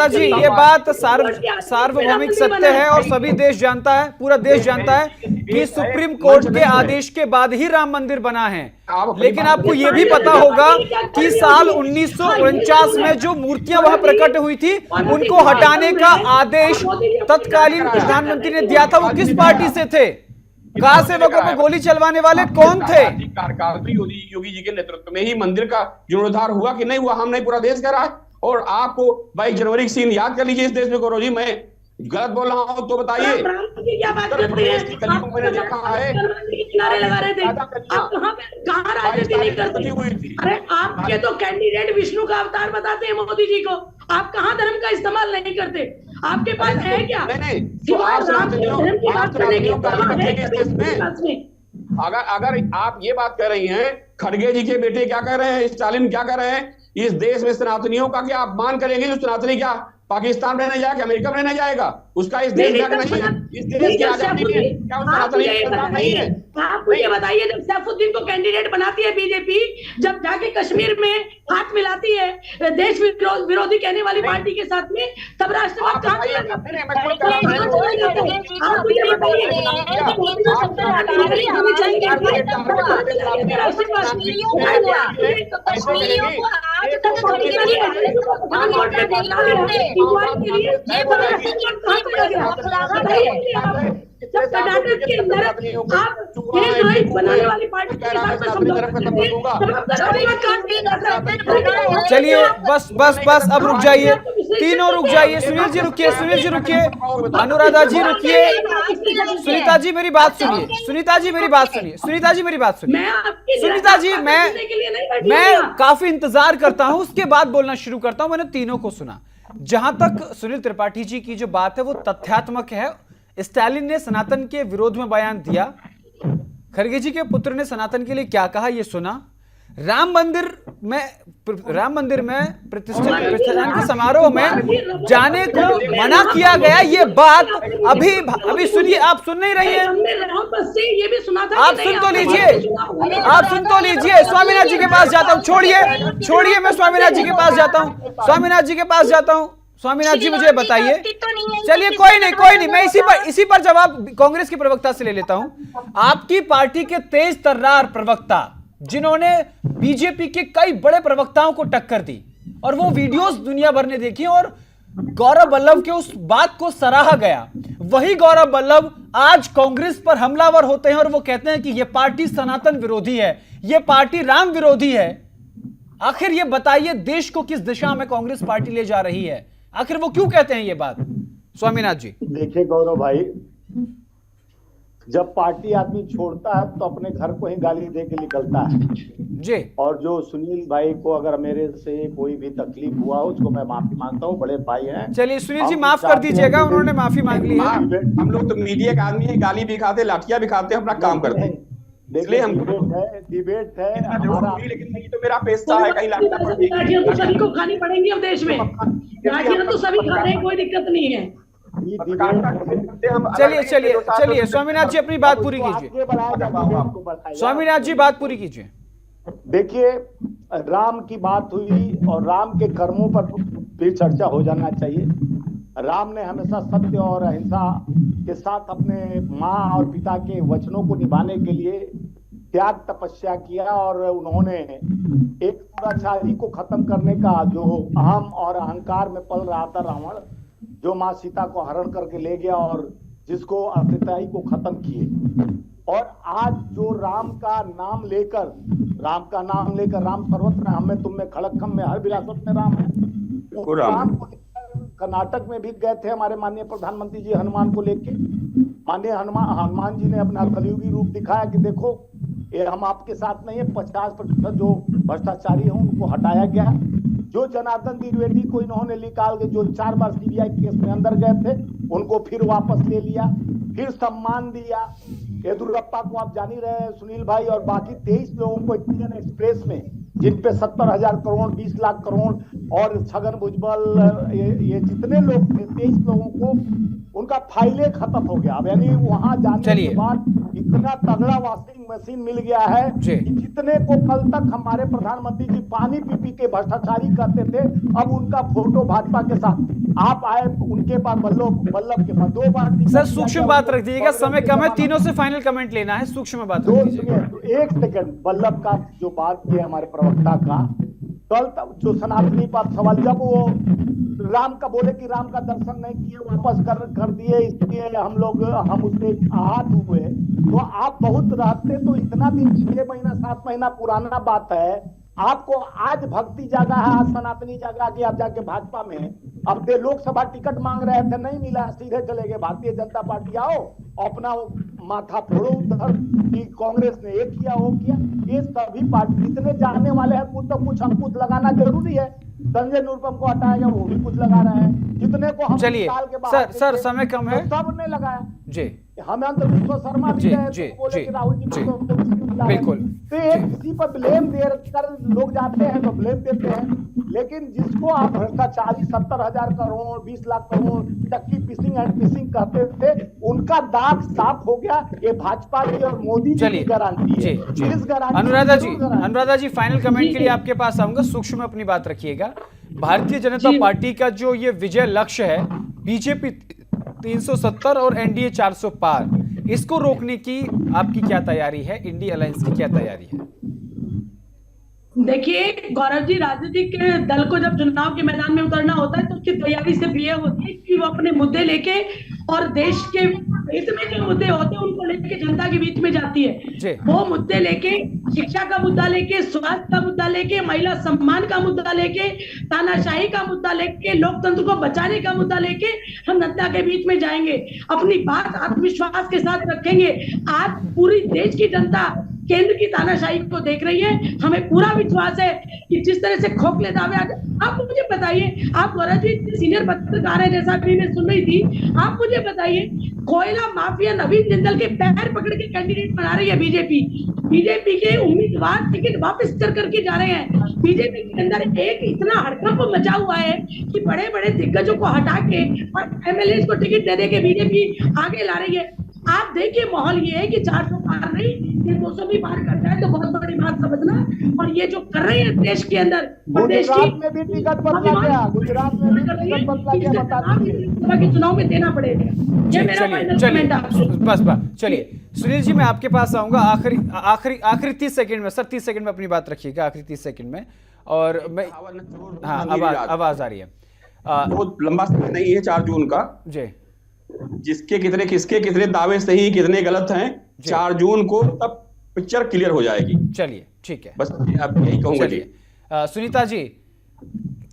Speaker 1: जी ये बात सार्वभौमिक सत्य है और सभी देश जानता है, पूरा देश जानता है कि सुप्रीम कोर्ट के आदेश के बाद ही राम मंदिर बना है। लेकिन आपको यह भी पता होगा कि साल 1949 में जो मूर्तियां वहां प्रकट हुई थी उनको हटाने का आदेश तत्कालीन प्रधानमंत्री ने दिया था। वो किस पार्टी से थे? कार सेवकों को गोली चलवाने वाले कौन थे?
Speaker 5: योगी जी के नेतृत्व में ही मंदिर का जीर्णोद्धार हुआ कि नहीं हुआ, हम नहीं, पूरा देश कह रहा है। और आपको 22 जनवरी की सीन याद कर लीजिए इस देश में। गौरव जी मैं गलत बोल रहा हूं तो बताइए।
Speaker 4: क्या बात करते हैं?
Speaker 5: मैंने देखा है
Speaker 4: किनारे लगा रहे थे, आप कहाँ राजनीति नहीं करते? अरे आपके तो कैंडिडेट विष्णु का अवतार बताते हैं मोदी जी को, आप कहाँ धर्म का इस्तेमाल नहीं करते? आपके पास है क्या?
Speaker 5: अगर आप ये बात कर रही हैं, खड़गे जी के बेटे क्या कर रहे हैं, स्टालिन क्या कर रहे हैं, इस देश में सनातनियों का क्या अपमान करेंगे? जो सनातनी क्या पाकिस्तान रहने जाएगा, अमेरिका में रहने जाएगा, उसका इस देश में नहीं है, इस देश की आजादी में क्या सनातनी नहीं है?
Speaker 4: आप मुझे बताइए, जब सैफुद्दीन को कैंडिडेट बनाती है बीजेपी, जब जाके कश्मीर में हाथ मिलाती है देश विरोधी कहने वाली पार्टी के साथ में, तब राष्ट्रवाद कहाँ चला जाता है? आप मुझे बताइए, जब कर्नाटक के अंदर आप बनाने वाली पार्टी के साथ
Speaker 1: चलिए बस अब रुक जाइए, तीनों रुक जाइए। सुनील जी रुकिए, सुनील जी रुकिए, अनुराधा जी रुकिए, सुनीता जी मेरी बात सुनिए, सुनीता जी मेरी बात सुनिए, सुनीता जी मेरी बात सुनिए। सुनीता जी मैं काफी इंतजार करता हूं, उसके बाद बोलना शुरू करता हूं। मैंने तीनों को सुना। जहां तक सुनील त्रिपाठी जी की जो बात है वो तथ्यात्मक है। स्टालिन ने सनातन के विरोध में बयान दिया, खड़गे जी के पुत्र ने सनातन के लिए क्या कहा ये सुना, राम मंदिर में प्रतिष्ठान के समारोह में जाने को मना किया गया। ये बात अभी सुनिए, आप सुन नहीं रही है,
Speaker 4: ये भी सुना था,
Speaker 1: आप सुन तो लीजिए, स्वामीनाथ जी के पास जाता हूँ, छोड़िए मैं स्वामीनाथ जी के पास जाता हूँ, स्वामीनाथ जी मुझे बताइए। चलिए कोई नहीं, मैं इसी पर जवाब कांग्रेस की प्रवक्ता से ले लेता हूं। आपकी पार्टी के तेज तर्रार प्रवक्ता, जिन्होंने बीजेपी के कई बड़े प्रवक्ताओं को टक्कर दी और वो वीडियोस दुनिया भर ने देखी और गौरव वल्लभ के उस बात को सराहा गया, वही गौरव वल्लभ आज कांग्रेस पर हमलावर होते हैं और वो कहते हैं कि यह पार्टी सनातन विरोधी है, यह पार्टी राम विरोधी है। आखिर ये बताइए, देश को किस दिशा में कांग्रेस पार्टी ले जा रही है? आखिर वो क्यों कहते हैं ये बात? स्वामीनाथ जी
Speaker 3: देखिए गौरव भाई, जब पार्टी आदमी छोड़ता है तो अपने घर को ही गाली दे के निकलता है
Speaker 1: जी।
Speaker 3: और जो सुनील भाई को अगर मेरे से कोई भी तकलीफ हुआ उसको मैं माफी मांगता हूँ, बड़े भाई हैं।
Speaker 1: चलिए सुनील जी माफ कर दीजिएगा, उन्होंने माफी मांग ली है।
Speaker 5: हम लोग तो मीडिया का आदमी है, गाली भी खाते, लाठियां भी खाते, अपना काम करते हैं, इसलिए हम
Speaker 3: डिबेट है
Speaker 5: हमारा। लेकिन नहीं तो मेरा पेशा है, कहीं लाठियां
Speaker 4: तो सभी को खानी पड़ेंगी अब देश में, लाठियां तो सभी खा रहे हैं, कोई दिक्कत नहीं है।
Speaker 1: चलिए स्वामीनाथ जी अपनी बात पूरी कीजिए, स्वामीनाथ जी बात पूरी कीजिए।
Speaker 3: देखिए, राम की बात हुई और राम के कर्मों पर भी चर्चा हो जाना चाहिए। राम ने हमेशा सत्य और अहिंसा के साथ अपने माँ और पिता के वचनों को निभाने के लिए त्याग तपस्या किया और उन्होंने एक दुराचारी को खत्म करने का, जो अहम और अहंकार में पल रहा था रावण, जो माँ सीता को हरण करके ले गया और जिसको अतिताई को खत्म किए। और आज जो राम का नाम लेकर राम सर्वत्र में, हमें तुम में खड़क खम में हर विरासत में राम है। राम को कर्नाटक में भी गए थे हमारे माननीय प्रधानमंत्री जी हनुमान को लेके। माननीय हनुमान जी ने अपना कलयुगी रूप दिखाया कि देखो ये हम आपके साथ नहीं है। 50% जो भ्रष्टाचारी हैं उनको हटाया गया। जो जनार्दन द्विवेदी को इन्होंने निकाल के, जो 4 बार सीबीआई केस में अंदर गए थे, उनको फिर वापस ले लिया, फिर सम्मान दिया। येदुरप्पा को आप जान ही रहे हैं सुनील भाई, और बाकी 23 लोगों को इंडियन एक्सप्रेस में, जिन पे 70,000 करोड़ 20 लाख करोड़ और छगन भुजबल ये जितने लोग थे, 23 लोगों को उनका फाइले खत्म हो गया। यानी वहां जाने के बाद इतना तगड़ा वॉशिंग मशीन मिल गया है कि जितने को कल तक हमारे प्रधानमंत्री जी पानी पी के भ्रष्टाचारी करते थे, अब उनका फोटो भाजपा के साथ आप आए उनके पास, वल्लभ के पास 2 बार।
Speaker 1: सर सूक्ष्म बात रख दीजिएगा, समय कम है, तीनों से फाइनल कमेंट लेना है, सूक्ष्म बात रख दीजिएगा।
Speaker 3: 1 सेकंड, वल्लभ का जो बात की हमारे प्रवक्ता का, कल जो सनातनी पर सवाल, जब वो राम का बोले कि राम का दर्शन नहीं किए, वापस कर दिए, इसलिए हम उससे आहत हुए, तो आप बहुत रहते तो इतना दिन 6 महीना 7 महीना पुराना बात है। आपको आज भक्ति जागा है, आज सनातनी जागा कि आप जाके भाजपा में, अब लोकसभा टिकट मांग रहे थे, नहीं मिला, सीधे चले गए भारतीय जनता पार्टी। आओ अपना माथा फोड़ो उधर कि कांग्रेस ने ये किया वो किया। ये सभी पार्टी जितने जाने वाले हैं, कुछ तो कुछ अंकुश लगाना जरूरी है। संजय निरुपम को हटाया, वो भी कुछ लगा रहे हैं, जितने को हम
Speaker 1: चलिए सर समय कम है,
Speaker 3: सब ने लगाया
Speaker 1: जी।
Speaker 3: हेमंत विश्व शर्मा भी बोले कि राहुल जी
Speaker 1: बिल्कुल,
Speaker 3: तो किसी पर ब्लेम देकर लोग जाते हैं तो ब्लेम देते हैं, लेकिन जिसको आप भ्रष्टाचारी 70,000 करोड़ 20 लाख करोड़ टक्की पिसिंग एंड पिसिंग कहते थे, उनका दाग साफ हो गया। ये भाजपा की और मोदी जी की गारंटी है। इस गारंटी
Speaker 1: अनुराधा जी फाइनल कमेंट के लिए आपके पास आऊंगा, सूक्ष्म में अपनी बात रखिएगा। भारतीय जनता पार्टी का जो ये विजय लक्ष्य है, बीजेपी 370 और एनडीए 400 पार, इसको रोकने की आपकी क्या तैयारी है? इंडिया अलायंस की क्या तैयारी है?
Speaker 4: देखिए गौरव जी, राजनीतिक दल को जब चुनाव के मैदान में उतरना होता है तो उसकी तैयारी सिर्फ ये होती है कि वो अपने मुद्दे लेके और देश के हित में जो मुद्दे होते हैं उनको लेके जनता के बीच में जाती है। वो मुद्दे लेके, शिक्षा का मुद्दा लेके, स्वास्थ्य का मुद्दा लेके, महिला सम्मान का मुद्दा लेके, तानाशाही का मुद्दा लेके, लोकतंत्र को बचाने का मुद्दा लेके हम जनता के बीच में जाएंगे, अपनी बात आत्मविश्वास के साथ रखेंगे। आज पूरी देश की जनता केंद्र की तानाशाही को देख रही है। हमें पूरा विश्वास है कि जिस तरह से खोखले दावे आप मुझे बताइए, आप गौरव जी सीनियर पत्रकार है, जैसा अभी मैं सुन रही थी, आप मुझे बताइए, कोयला माफिया नवीन जिंदल के पैर पकड़ के कैंडिडेट बना रही है बीजेपी के उम्मीदवार टिकट वापस करके जा रहे हैं। बीजेपी के अंदर एक इतना हड़कंप मचा हुआ है कि बड़े बड़े दिग्गजों को हटा के और एमएलए को टिकट दे के बीजेपी आगे ला रही है। आप देखिए माहौल ये है कि 400 पार नहीं, ये 200 भी पार करता है तो बहुत बड़ी बात समझना। और ये जो कर रहे हैं देश के अंदर,
Speaker 3: गुजरात में भी टिकट बदला गया, गुजरात में भी टिकट बदला गया, बता दीजिए
Speaker 4: चुनाव में देना पड़ेगा। ये मेरा फाइनल कमेंट आपको।
Speaker 1: बस चलिए सुनील जी, मैं आपके पास आऊंगा आखिरी 30 सेकंड में। सर 30 सेकंड में अपनी बात रखिएगा, आखिरी 30 सेकंड में। और मैं हाँ, आवाज आ रही है।
Speaker 5: बहुत लंबा समय नहीं है 4 जून का
Speaker 1: जी,
Speaker 5: किसके कितने दावे सही कितने गलत हैं, 4 जून को तब पिक्चर क्लियर हो जाएगी।
Speaker 1: चलिए ठीक है,
Speaker 5: बस आप यही कहूंगा जी।
Speaker 1: सुनीता जी,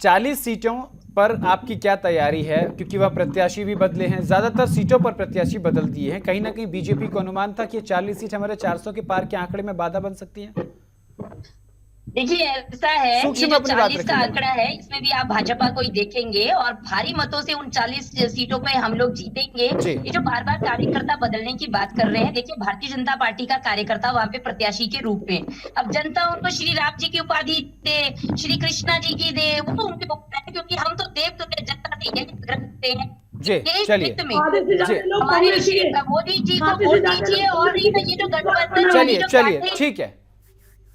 Speaker 1: 40 सीटों पर आपकी क्या तैयारी है? क्योंकि वह प्रत्याशी भी बदले हैं, ज्यादातर सीटों पर प्रत्याशी बदल दिए हैं। कहीं ना कहीं बीजेपी को अनुमान था कि 40 सीट हमारे 400 के पार के आंकड़े में बाधा बन सकती है।
Speaker 2: देखिए ऐसा है, ये जो 40 का आंकड़ा है, इसमें भी आप भाजपा को ही देखेंगे और भारी मतों से उन 40 सीटों पे हम लोग जीतेंगे। ये जो बार बार कार्यकर्ता बदलने की बात कर रहे हैं, देखिए भारतीय जनता पार्टी का कार्यकर्ता वहां पे प्रत्याशी के रूप में, अब जनता उनको श्री राम जी की उपाधि दे, श्री कृष्णा जी की दे, वो तो उनके ऊपर है, क्योंकि हम तो देव तो जनता से यही करते हैं। मोदी जी को वोट दीजिए और ये जो गठबंधन।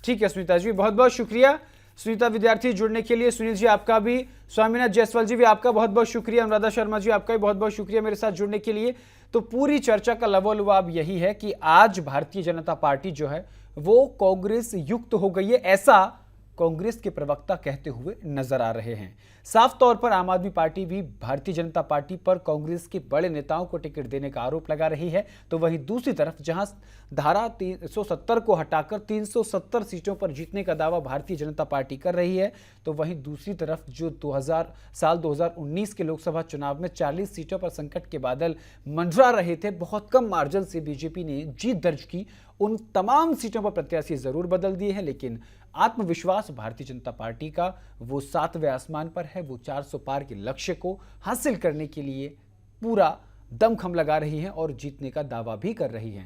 Speaker 1: ठीक है सुनीता जी, बहुत बहुत शुक्रिया। सुनीता विद्यार्थी जुड़ने के लिए, सुनील जी आपका भी, स्वामीनाथ जायसवाल जी भी आपका बहुत बहुत शुक्रिया, अनुराधा शर्मा जी आपका भी बहुत बहुत शुक्रिया मेरे साथ जुड़ने के लिए। तो पूरी चर्चा का लवोलुआब यही है कि आज भारतीय जनता पार्टी जो है वो कांग्रेस युक्त हो गई है, ऐसा कांग्रेस के प्रवक्ता कहते हुए नजर आ रहे हैं। साफ तौर पर आम आदमी पार्टी भी भारतीय जनता पार्टी पर कांग्रेस के बड़े नेताओं को टिकट देने का आरोप लगा रही है। तो वहीं दूसरी तरफ जहां धारा 370 को हटाकर 370 सीटों पर जीतने का दावा भारतीय जनता पार्टी कर रही है, तो वहीं दूसरी तरफ जो 2019 के लोकसभा चुनाव में 40 सीटों पर संकट के बादल मंडरा रहे थे, बहुत कम मार्जिन से बीजेपी ने जीत दर्ज की, उन तमाम सीटों पर प्रत्याशी जरूर बदल दिए हैं, लेकिन आत्मविश्वास भारतीय जनता पार्टी का वो 7वें आसमान पर है। वो 400 पार के लक्ष्य को हासिल करने के लिए पूरा दमखम लगा रही है और जीतने का दावा भी कर रही है।